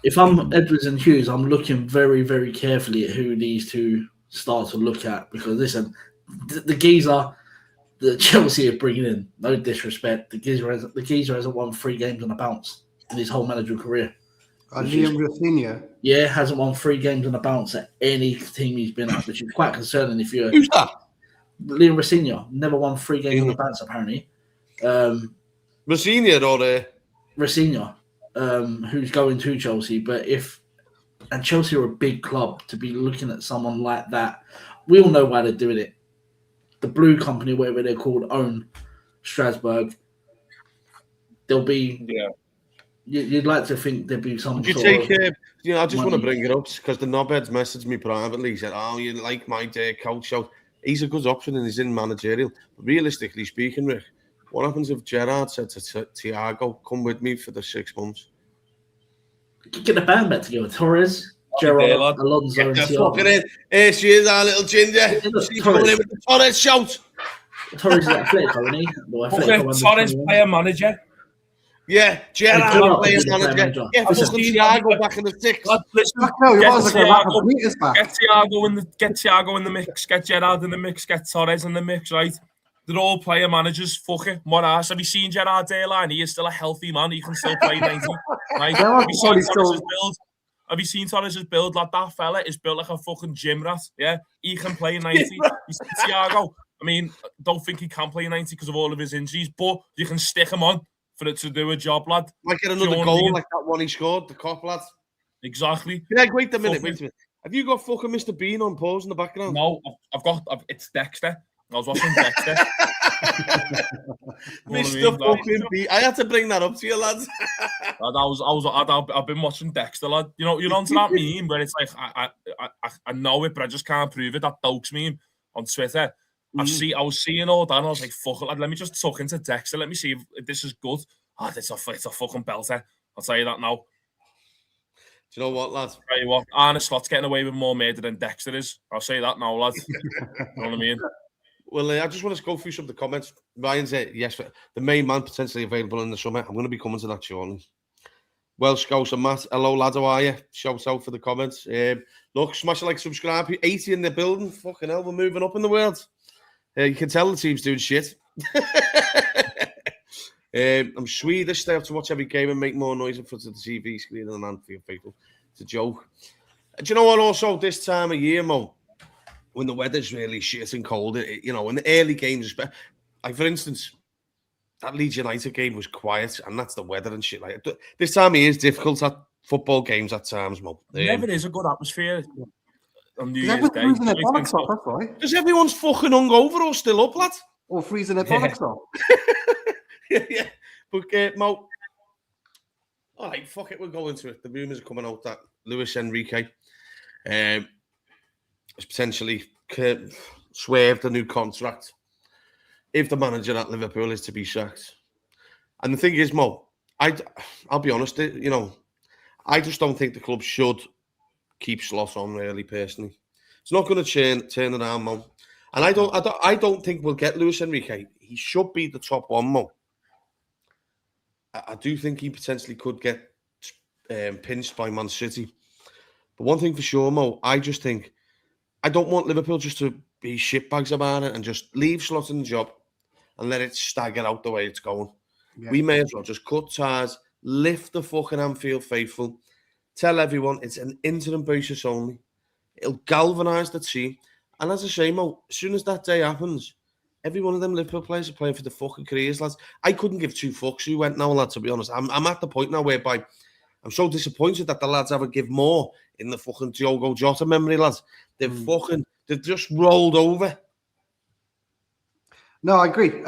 if I'm Edwards and Hughes, I'm looking very, very carefully at who these two start to look at, because listen, the geezer that Chelsea are bringing in, no disrespect, the geezer hasn't won 3 games on a bounce in his whole managerial career. Liam Rafinha. Yeah, hasn't won 3 games on a bounce at any team he's been at, which is quite concerning. If you're who's that? Liam Rafinha never won 3 games on a bounce apparently. Rafinha or Rafinha, who's going to Chelsea, and Chelsea are a big club to be looking at someone like that. We all know why they're doing it. The Blue Company, whatever they're called, own Strasbourg. There'll be. Yeah. You'd like to think there'd be some. I just want to bring it up because the knobheads messaged me privately. He said, "Oh, you like my coach out? He's a good option and he's in managerial." But realistically speaking, Rick, what happens if Gerrard said to Thiago, "Come with me for the 6 months"? Get the band back together. Torres, Gerrard, Alonso, and Thiago. Here she is, our little ginger. She's coming in with the Torres shout. Torres is Atletico, isn't he? Torres player manager. Yeah, Gerrard player manager. Yeah, fucking Thiago back in the 6. Get Thiago in the mix. Get Gerrard in the mix. Get Torres in the mix. Right? They're all player managers. Fuck it. What else? Have you seen Gerrard's airline? He is still a healthy man. He can still play 90. Right? Have you seen Torres' build? Like that fella is built like a fucking gym rat. Yeah, he can play 90. He's Thiago. I mean, don't think he can play 90 because of all of his injuries, but you can stick him on for it to do a job, lad. Might get another goal like that one he scored, the cop, lad. Exactly. Yeah, wait a minute. Have you got fucking Mr. Bean on pause in the background? No, it's Dexter. I was watching Dexter. Mr. fucking Bean. I had to bring that up to you, lads. I've been watching Dexter, lad. You know, you're onto that meme where it's like, I know it, but I just can't prove it. That Dokes meme on Twitter. I was seeing all that and I was like, fuck it, lad, let me just tuck into Dexter. Let me see if this is good. It's a fucking belter. I'll tell you that now. Do you know what, lads? Tell you what, Arne Slott's getting away with more murder than Dexter is. I'll say that now, lads. You know what I mean? Well, I just want to go through some of the comments. Ryan said, yes, the main man potentially available in the summer. I'm going to be coming to that shortly. Welsh Scouts and Matt. Hello, lads, how are you? Shouts out for the comments. Look, smash a like, subscribe. 80 in the building. Fucking hell, we're moving up in the world. You can tell the team's doing shit. I'm Swedish. They have to watch every game and make more noise in front of the TV screen than Anfield people. It's a joke. Do you know what? Also, this time of year, Mo, when the weather's really shit and cold, in the early games, like for instance, that Leeds United game was quiet, and that's the weather and shit. Like this time of year is difficult at football games at times, Mo. Never is a good atmosphere. On New Year's Day. Because everyone's fucking hungover or still up, lad. Or freezing their bollocks off. Yeah. But, Mo, all right, fuck it, we'll go into it. The rumours are coming out that Luis Enrique is potentially swerved a new contract if the manager at Liverpool is to be sacked. And the thing is, Mo, I'll be honest, I just don't think the club should keep Slot on, really, personally. It's not going to turn around, Mo. And I don't think we'll get Luis Enrique. He should be the top one, Mo. I do think he potentially could get pinched by Man City. But one thing for sure, Mo, I just think I don't want Liverpool just to be shitbags about it and just leave Slot in the job and let it stagger out the way it's going. Yeah. We may as well just cut ties, lift the fucking Anfield faithful, tell everyone it's an interim basis only. It'll galvanise the team. And as I say, Mo, as soon as that day happens, every one of them Liverpool players are playing for the fucking careers, lads. I couldn't give two fucks who went now, lad, to be honest. I'm at the point now whereby I'm so disappointed that the lads haven't give more in the fucking Diogo Jota memory, lads. They've just rolled over. No, I agree.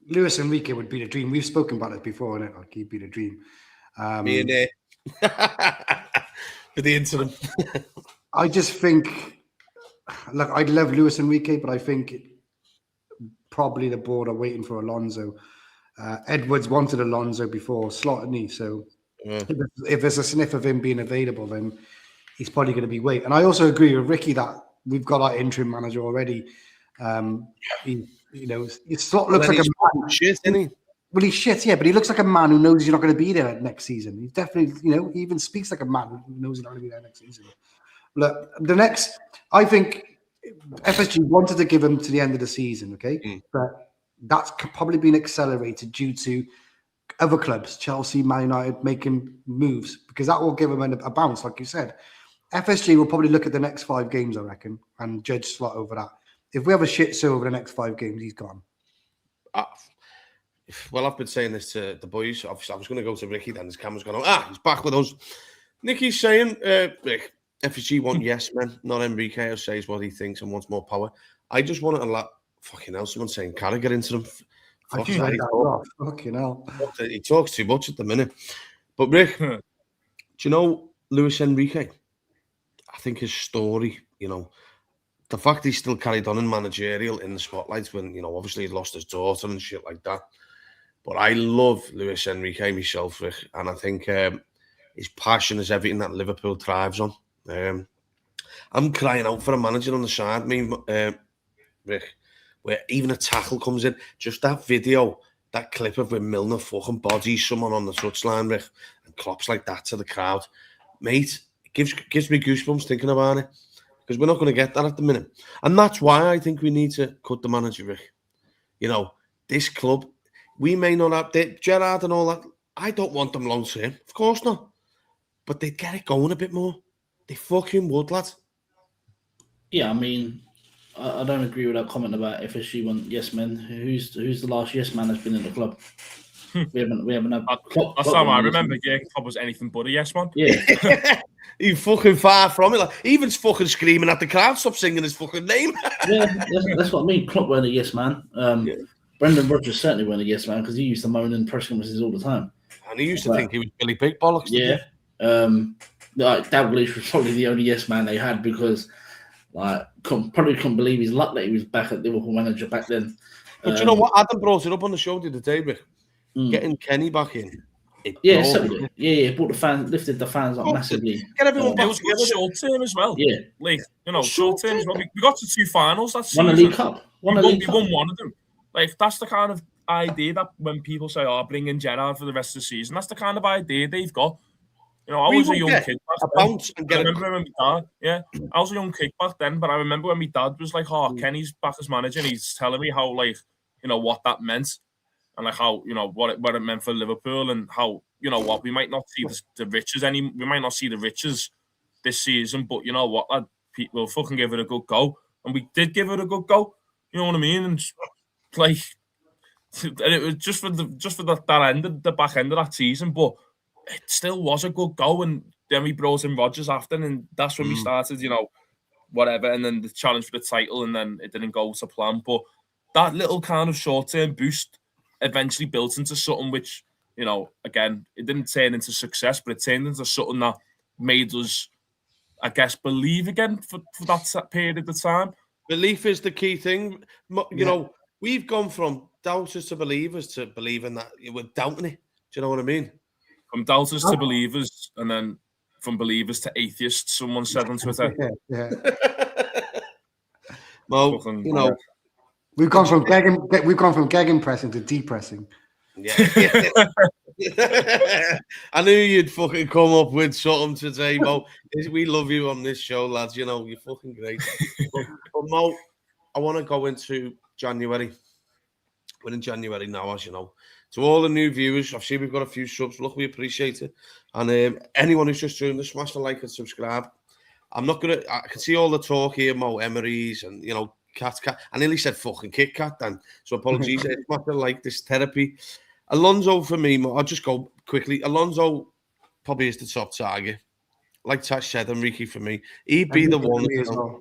Luis Enrique would be the dream. We've spoken about it before, and like he'd be the dream. Me and for the interim. I just think, look, I'd love Luis Enrique, but I think probably the board are waiting for Alonso. Edwards wanted Alonso before Slot, didn't he? So if there's a sniff of him being available, then he's probably going to be wait. And I also agree with Ricky that we've got our interim manager already. Slot looks like a man. Shit, isn't he? Well, he's shit, yeah, but he looks like a man who knows he's not going to be there next season. He's definitely, he even speaks like a man who knows he's not going to be there next season. Look, I think FSG wanted to give him to the end of the season, okay? But that's probably been accelerated due to other clubs, Chelsea, Man United, making moves, because that will give him a bounce, like you said. FSG will probably look at the next 5 games, I reckon, and judge Slot over that. If we have a shit show over the next 5 games, he's gone. Well, I've been saying this to the boys. Obviously, I was going to go to Ricky, then his camera's gone on. He's back with us. Nicky's saying, Rick, FSG want yes men, not Enrique, who says what he thinks and wants more power. I just wanted to fucking hell, someone saying Carragher into them. Fucking hell. He talks too much at the minute. But Rick, do you know Luis Enrique? I think his story, the fact he's still carried on in managerial in the spotlights when, obviously he lost his daughter and shit like that. But I love Luis Enrique myself, Rick, and I think his passion is everything that Liverpool thrives on. I'm crying out for a manager on the side, Rick, where even a tackle comes in. Just that video, that clip of when Milner fucking bodies someone on the touchline, Rick, and claps like that to the crowd. Mate, it gives me goosebumps thinking about it. Because we're not going to get that at the minute. And that's why I think we need to cut the manager, Rick. This club, we may not have Gerrard and all that. I don't want them long term. Of course not. But they'd get it going a bit more. They fucking would, lads. Yeah, I mean, I don't agree with that comment about FSG want yes men. Who's the last yes man that's been in the club? We haven't had. That's how I remember. Yeah, Klopp was anything but a yes man. Yeah. He's fucking far from it. Like, even's fucking screaming at the crowd, stop singing his fucking name. Yeah, that's what I mean. Klopp weren't a yes man. Brendan Rodgers certainly weren't a yes man because he used to moan in press conferences all the time. And he used to think he was Billy Big Bollocks. Yeah. Dalglish was probably the only yes man they had because probably couldn't believe his luck that he was back at Liverpool manager back then. But you know what? Adam brought it up on the show the other day, Rick. Getting Kenny back in. It brought the fans, lifted the fans up massively. Get everyone back. It was good short term as well. Yeah. Short term as well. We got to 2 finals that season. Won a League Cup. We won one of them. That's the kind of idea that when people say, bring in Gerrard for the rest of the season, that's the kind of idea they've got. I was a young kid back then. I remember when my dad, I was a young kid back then, but I remember when my dad was like, Kenny's back as manager, and he's telling me how, what that meant. And how what it meant for Liverpool, and how we might not see the riches we might not see the riches this season, but you know what, lad, we'll fucking give it a good go, and we did give it a good go. You know what I mean? And and it was just for that end of the back end of that season, but it still was a good go. And then we brought in Rodgers after, and that's when we started, whatever, and then the challenge for the title, and then it didn't go to plan, but that little kind of short term boost eventually built into something which, again, it didn't turn into success, but it turned into something that made us I guess, believe again for that period of time. Belief is the key thing. You know, we've gone from doubters to believers to believing that we're doubting it. Do you know what I mean? From doubters to believers, and then from believers to atheists, someone said on Twitter. Well, you know, we've gone from gegenpressing to depressing. Yeah. I knew you'd fucking come up with something today, Mo. We love you on this show, lads. You know, you're fucking great. but Mo, I want to go into January. We're in January now, as you know. To all the new viewers, I've seen we've got a few subs. Look, we appreciate it. And anyone who's just joined us, smash the like and subscribe. I can see all the talk here, Mo, Emery's and, you know, cat. I nearly said fucking Kit Kat then. So apologies. It's not like this therapy. Alonso for me, I'll just go quickly. Alonso probably is the top target. Like Tash said, Enrique for me. He'd be the one. Well.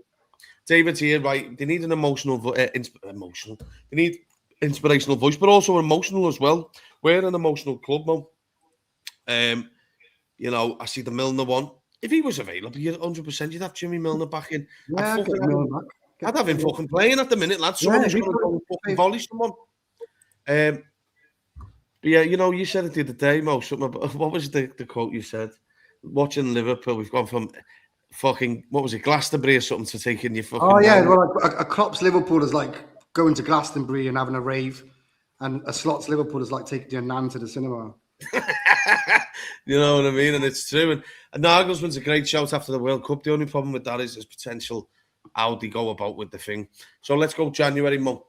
David's here, right? They need an emotional. They need inspirational voice, but also emotional as well. We're an emotional club, Mo. You know, I see the Milner one. If he was available, 100%, you'd have Jimmy Milner back in. Yeah, I'd have him fucking playing at the minute, lads. Someone who's going to go and fucking volley someone. But yeah, you know, you said it the other day, Mo. What was the quote you said? Watching Liverpool, we've gone from fucking, what was it, Glastonbury or something to taking your fucking... Oh, yeah, well, a Klopp's Liverpool is like going to Glastonbury and having a rave, and a Slot's Liverpool is like taking your nan to the cinema. You know what I mean? And it's true. And Nagelsmann's a great shout after the World Cup. The only problem with that is his potential, how they go about with the thing. So let's go January, Mo.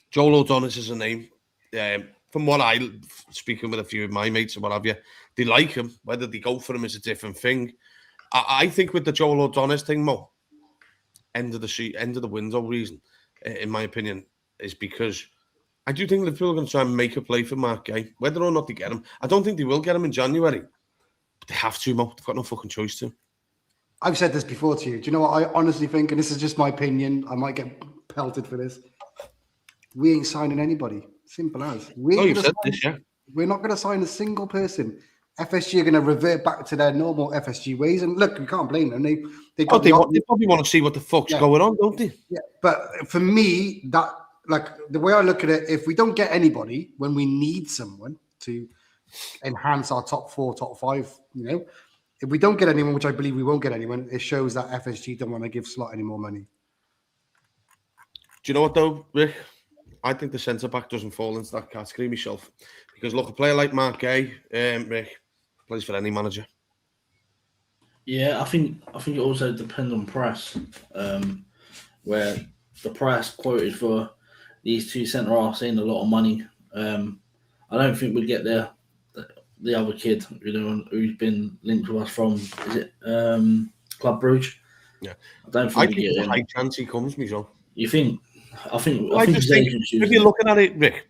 Joel O'Donis is a name. From what speaking with a few of my mates and what have you, they like him. Whether they go for him is a different thing. I think with the Joel O'Donis thing, Mo, end of the window reason, in my opinion, is because I do think Liverpool are going to try and make a play for Mark Gay. Whether or not they get him, I don't think they will get him in January. But they have to, Mo. They've got no fucking choice to. I've said this before to you. Do you know what I honestly think? And this is just my opinion. I might get pelted for this. We ain't signing anybody. Simple as. We're not going to sign a single person. FSG are going to revert back to their normal FSG ways. And look, we can't blame them. They probably want to see what the fuck's going on, don't they? Yeah. But for me, that, like, the way I look at it, if we don't get anybody when we need someone to enhance our top 4, top 5, you know, if we don't get anyone, which I believe we won't get anyone, it shows that FSG don't want to give Slot any more money. Do you know what, though, Rick? I think the centre-back doesn't fall into that category myself. Because, look, a player like Mark Gay, Rick, plays for any manager. Yeah, I think it also depends on price. Where the price quoted for these two centre-halves ain't a lot of money. I don't think we'd get the other kid, who's been linked with us from, is it Club Brugge? Yeah. I think there's a high chance he comes, Michel. You think? I think if you're looking at it, Rick,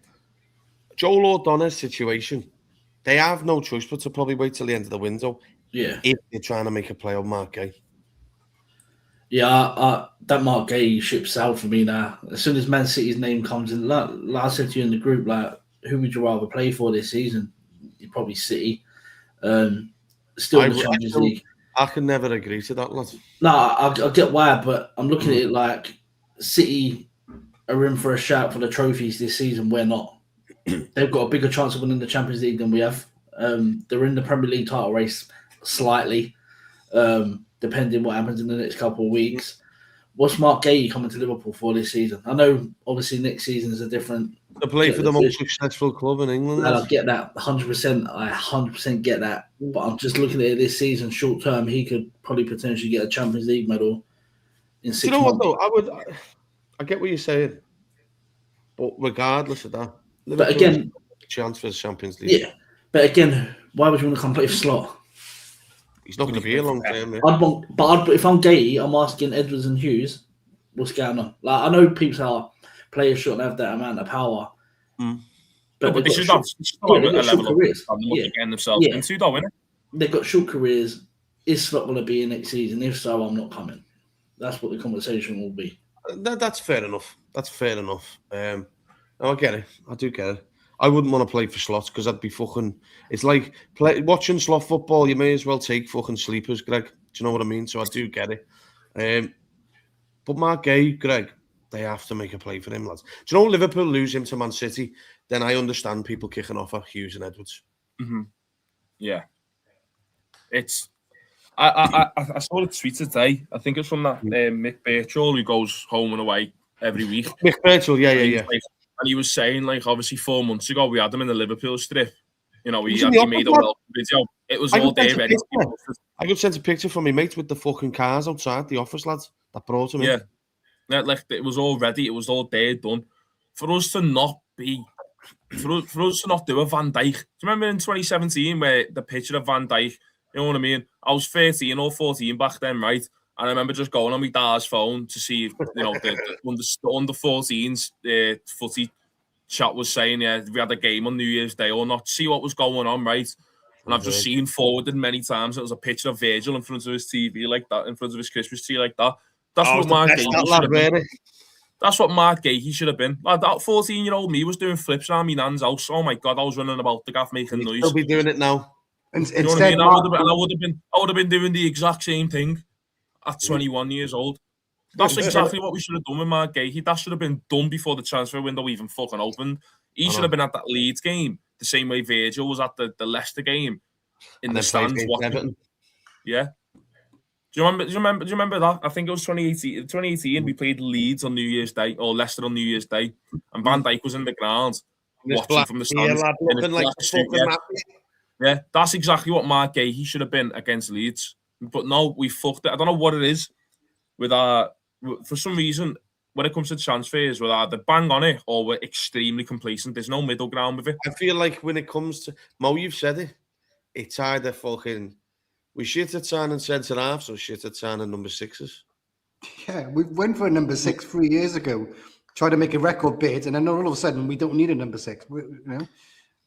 Joel O'Donor's situation, they have no choice but to probably wait till the end of the window. Yeah. If they're trying to make a play on Mark Gay. Yeah, that Mark Gay ship's out for me now. As soon as Man City's name comes in, like I said to you in the group, like, who would you rather play for this season? You'd probably City. Still in the Champions League. I can never agree to that, lad. No, I get why, but I'm looking at it like City are in for a shout for the trophies this season. We're not. They've got a bigger chance of winning the Champions League than we have. They're in the Premier League title race slightly, depending what happens in the next couple of weeks. What's Mark Gay coming to Liverpool for this season? I know, obviously, next season is a different... To play for the most successful club in England. And I get that, 100%. I 100% get that. But I'm just looking at it this season, short term, he could probably potentially get a Champions League medal in 6 months. You know what, though? I get what you're saying. But regardless of that, but again, chance for the Champions League. Yeah, but again, why would you want to come play for Slot? He's not going to be here long term. Yeah. If I'm Gay, I'm asking Edwards and Hughes, what's going on? Like, I know people are players shouldn't have that amount of power, but this is not a level of getting themselves into, though, isn't it? They've got short careers. Is Slot going to be in next season? If so, I'm not coming. That's what the conversation will be. That's fair enough. I get it. I do get it. I wouldn't want to play for Slots because I'd be fucking... It's like watching slot football. You may as well take fucking sleepers, Greg. you know what I mean? So I do get it. But Mark Gay, Greg, they have to make a play for him, lads. Do you know Liverpool lose him to Man City? Then I understand people kicking off at Hughes and Edwards. Mm-hmm. Yeah. It's... I saw a tweet today. I think it's from that Mick Birchall who goes home and away every week. Mick Birchall, yeah. And he was saying, like, obviously 4 months ago, we had him in the Liverpool strip. You know, he made a welcome video. It was all there ready. I could send a picture from my mate with the fucking cars outside the office, lads, that brought him in. Yeah, like, it was all ready. It was all there, done. For us to not be... For us to not do a Van Dijk. Do you remember in 2017 where the picture of Van Dijk, you know what I mean? I was 13 or 14 back then, right? And I remember just going on my dad's phone to see, you know, the under 14s footy chat was saying, yeah, we had a game on New Year's Day or not, see what was going on, right? And I've just seen forwarded many times. It was a picture of Virgil in front of his TV like that, in front of his Christmas tree like that. That's what Mark Gahey should have been. That's what Mark Gahey should have been. Like, that 14-year-old me was doing flips around my nan's house. Oh my God, I was running about the gaff making noise. He'll be doing it now. You know what I mean? I would have been doing the exact same thing at 21 years old. That's exactly what we should have done with Mark Gahey. That should have been done before the transfer window even fucking opened. He should have been at that Leeds game the same way Virgil was at the Leicester game in the stands watching. Yeah. Do you remember that? I think it was 2018. 2018, we played Leeds on New Year's Day or Leicester on New Year's Day, and Van Dijk was in the ground watching from the stands. Yeah, that's exactly what Mark Gahey should have been against Leeds. But no, we fucked it. I don't know what it is with our... For some reason, when it comes to transfers, we're either bang on it or we're extremely complacent. There's no middle ground with it. I feel like when it comes to... Mo, you've said it. It's either fucking... We shit at signing centre-halves or shit at signing number sixes. Yeah, we went for a number 6 3 years ago, tried to make a record bid, and then all of a sudden we don't need a number 6. You know?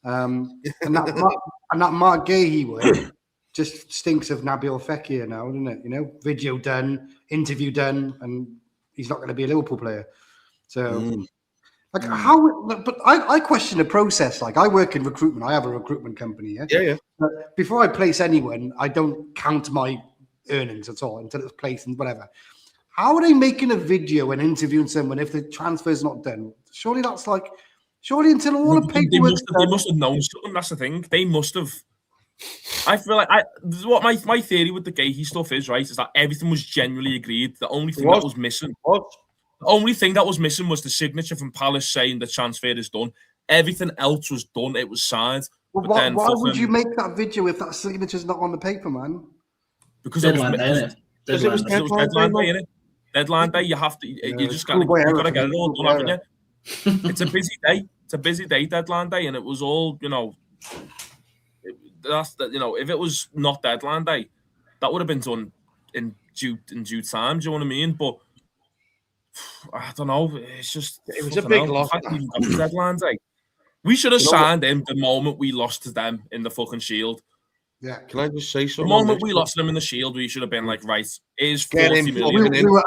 And that Mark Gahey way just stinks of Nabil Fekir now, doesn't it? You know, video done, interview done, and he's not going to be a Liverpool player. So, how? But I question the process. Like, I work in recruitment. I have a recruitment company. Yeah. But before I place anyone, I don't count my earnings at all until it's placed and whatever. How are they making a video and interviewing someone if the transfer's not done? Surely until all the paperwork... They must have known something. That's the thing. They must have... I feel like... This is what my theory with the Gahey stuff is, right? Is that everything was generally agreed. The only thing that was missing... The only thing that was missing was the signature from Palace saying the transfer is done. Everything else was done. It was signed. Well, why would you make that video if that signature's not on the paper, man? Because it was deadline day, innit? Deadline day, you have to. You just got to get it all done, haven't you? It's a busy day. It's a busy day, deadline day, and it was all, you know. If it was not deadline day, that would have been done in due time. Do you know what I mean? But I don't know. It's just it was a big loss. Deadline day. We should have signed him the moment we lost to them in the fucking Shield. Yeah. Can I just say something? The moment we lost them in the Shield, we should have been like, right, here's 40 million. We were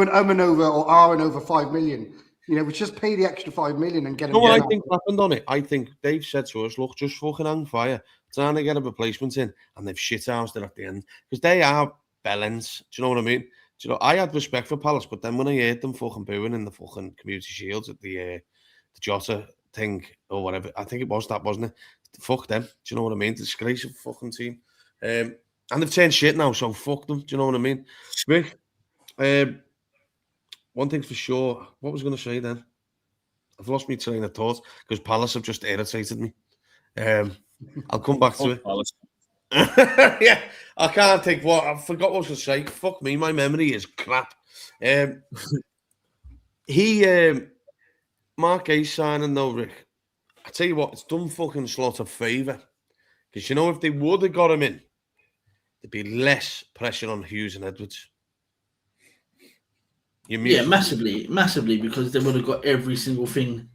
umming over or ahhing over 5 million. You know, we just pay the extra 5 million and get him. You know what I think happened on it? I think Dave said to us, look, just fucking hang fire. Trying to get a replacement in, and they've shithoused it at the end. Because they are bellends. Do you know what I mean? Do you know, I had respect for Palace, but then when I heard them fucking booing in the fucking Community Shields at the Jota thing or whatever, I think it was that, wasn't it? Fuck them. Do you know what I mean? Disgrace of fucking team. And they've turned shit now, so fuck them. Do you know what I mean? Rick, one thing's for sure. What was I going to say then? I've lost my train of thought because Palace have just irritated me. I'll come back to it. Yeah, I can't think what I forgot what I was going to say. Fuck me, my memory is crap. Mark Gahey signing though, Rick. I tell you what, it's done fucking Slot a favour. Because you know, if they would have got him in, there'd be less pressure on Hughes and Edwards. Yeah, massively, because they would have got every single thing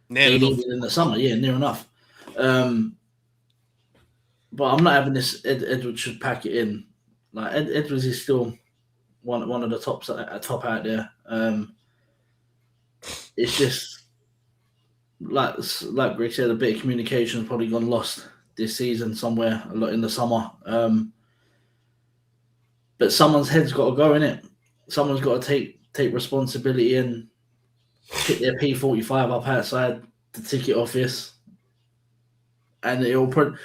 they needed in the summer. Yeah, near enough. But I'm not having this. Edwards should pack it in. Like Edwards is still one of the top out there. It's just like Greg said, a bit of communication has probably gone lost this season somewhere a lot in the summer. But someone's head's got to go in it. Someone's got to take responsibility and pick their P45 up outside the ticket office, and it'll put.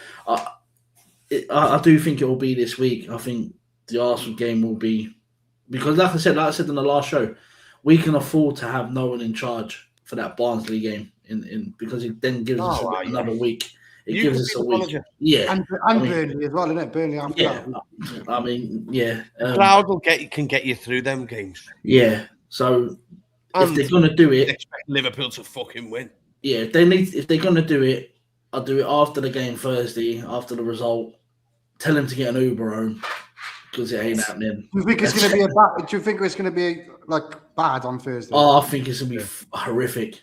I do think it will be this week. I think the Arsenal game will be, because like I said in the last show, we can afford to have no one in charge for that Barnsley game because it then gives us another week. It gives us a week. Yeah. And Burnley as well, isn't it? Burnley after that. I mean, yeah. Crowd can get you through them games. Yeah. So if they're gonna do it, expect Liverpool to fucking win. Yeah, if they're gonna do it, I'll do it after the game Thursday, after the result. Tell him to get an Uber home because it ain't happening. Do you think it's going to be Do you think it's going to be like bad on Thursday? Oh, I think it's going to be horrific.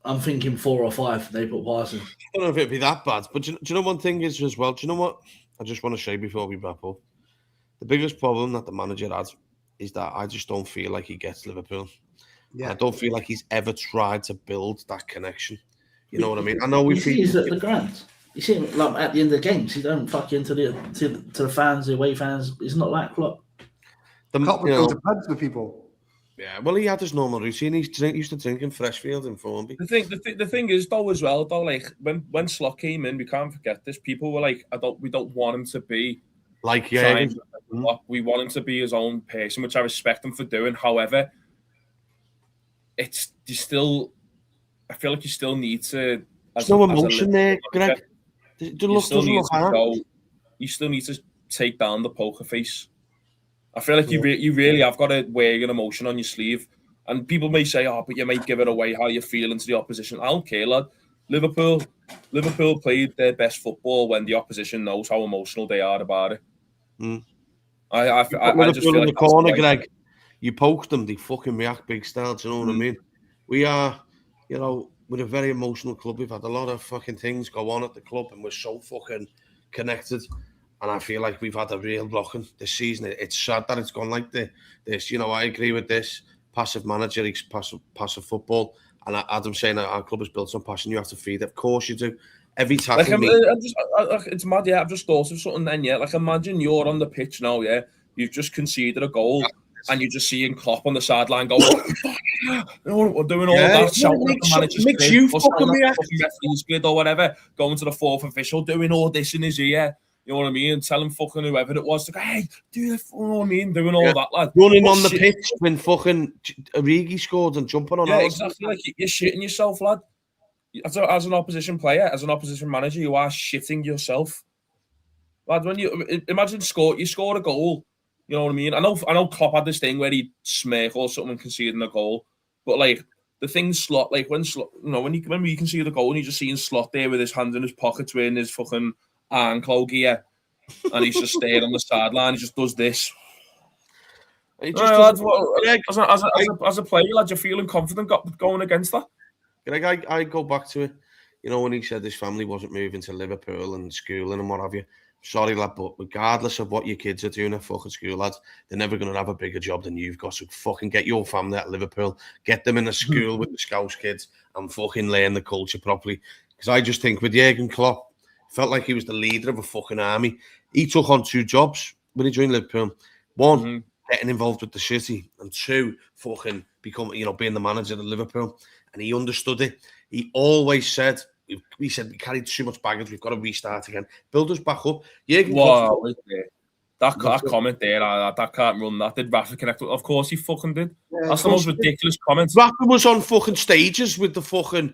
I'm thinking 4 or 5. They put passes. I don't know if it'd be that bad, but do you know one thing is as well? Do you know what I just want to say before we wrap up? The biggest problem that the manager has is that I just don't feel like he gets Liverpool. Yeah, I don't feel like he's ever tried to build that connection. You know what I mean? I know we see he's at the ground. You see him like at the end of the games. He don't fucking to the fans, the away fans. He's not like Klopp. Klopp would go to pubs with people. Yeah, well, he had his normal routine. He used to drink in Freshfield in Formby. The thing is though as well though, like when Slot came in, we can't forget this. People were like, we don't want him to be like we want him to be his own person, which I respect him for doing. However, I feel like you still need to. There's no emotion there, Greg. You still need to take down the poker face. I feel like you really have got to wear an emotion on your sleeve. And people may say, but you might give it away how you're feeling to the opposition. I don't care, lad. Liverpool played their best football when the opposition knows how emotional they are about it. I just feel like in the corner, Greg. You poke them, they fucking react big style. Do you know what I mean? We are, we're a very emotional club. We've had a lot of fucking things go on at the club, and we're so fucking connected. And I feel like we've had a real blocking this season. It's sad that it's gone like this. I agree with this. Passive manager, passive football. And Adam's saying that our club is built on passion. You have to feed it. Of course you do. Every time. It's mad, yeah. I've just thought of something then, yeah. Like, imagine you're on the pitch now, yeah. You've just conceded a goal. And you're just seeing Klopp on the sideline go, we're doing all that, shouting at the manager's makes you fucking referee's grid or whatever, going to the fourth official, doing all this in his ear, you know what I mean, and telling fucking whoever it was to go, hey, do the, you know what I mean, doing all that, lad. Running on the pitch when fucking Origi scored and jumping on. Yeah, exactly. Like, you're shitting yourself, lad. As an opposition player, as an opposition manager, you are shitting yourself, lad. When you imagine you score a goal. You know what I mean? I know Klopp had this thing where he'd smirk or something conceding a goal, but like the thing Slot, like when we concede a goal and you're just seeing Slot there with his hands in his pockets wearing his fucking ankle gear, and he's just staying on the sideline. He just does this. As a player, lad, you're feeling confident going against that. Greg, I go back to it. When he said his family wasn't moving to Liverpool and schooling and what have you. Sorry, lad, but regardless of what your kids are doing at fucking school, lads, they're never going to have a bigger job than you've got. So fucking get your family at Liverpool, get them in a school with the Scouse kids and fucking learn the culture properly. Because I just think with Jurgen Klopp, felt like he was the leader of a fucking army. He took on 2 jobs when he joined Liverpool. 1, getting involved with the city, and 2, fucking being the manager of Liverpool. And he understood it. He always said, we carried too much baggage. We've got to restart again. Build us back up. Wow, that comment there, that can't run that. Did Rafa connect? Of course he fucking did. Yeah, that's the most ridiculous comment. Rafa was on fucking stages with the fucking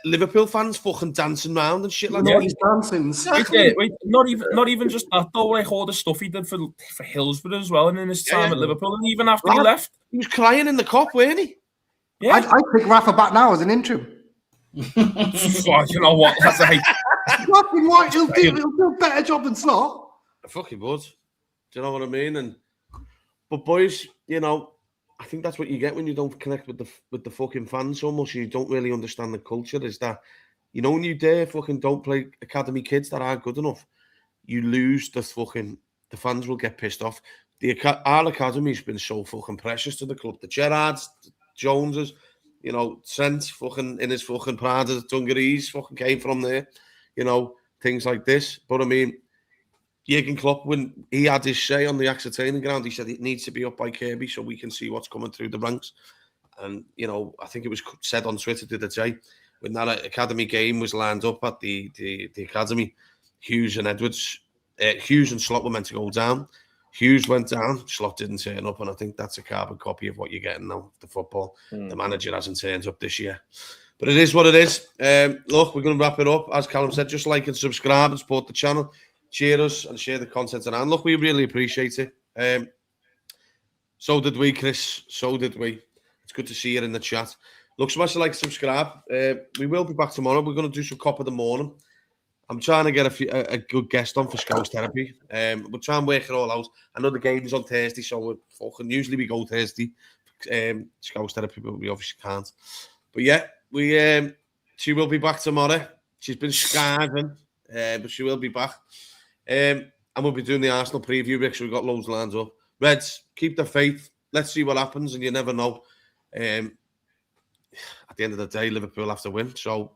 Liverpool fans fucking dancing around and shit like that. He's dancing. Exactly. Wait, not even just that though. Like all the stuff he did for Hillsborough as well, and in his time at Liverpool, and even after he left, he was crying in the cop, weren't he? Yeah, I'd pick Rafa back now as an interim. You know what? That's like fucking right. He'll do a better job than Slot. I fucking would. Do you know what I mean? But boys, I think that's what you get when you don't connect with the fucking fans so much. You don't really understand the culture. Is that when you dare fucking don't play academy kids that aren't good enough, you lose the fans will get pissed off. Our academy's been so fucking precious to the club. The Gerrards, the Joneses. Trent fucking in his fucking Prada dungarees fucking came from there, things like this. But I mean, Jurgen Klopp, when he had his say on the Axa training ground, he said it needs to be up by Kirby so we can see what's coming through the ranks. And, you know, I think it was said on Twitter the other day, when that academy game was lined up at the academy, Hughes and Edwards, Hughes and Slot were meant to go down. Hughes went down, Slot didn't turn up, and I think that's a carbon copy of what you're getting now, the football. The manager hasn't turned up this year. But it is what it is. Look, we're going to wrap it up. As Callum said, just like and subscribe and support the channel. Cheer us and share the content around. Look, we really appreciate it. So did we, Chris. So did we. It's good to see you in the chat. Look, smash the like, subscribe. We will be back tomorrow. We're going to do some cop of the morning. I'm trying to get a good guest on for Scouse Therapy. We'll try and work it all out. I know the game's on Thursday, so usually we go Thursday. Scouse Therapy, but we obviously can't. But yeah, she will be back tomorrow. She's been skiving, but she will be back. And we'll be doing the Arsenal preview, Rick, so we've got loads lined up. Reds, keep the faith. Let's see what happens, and you never know. At the end of the day, Liverpool have to win. So,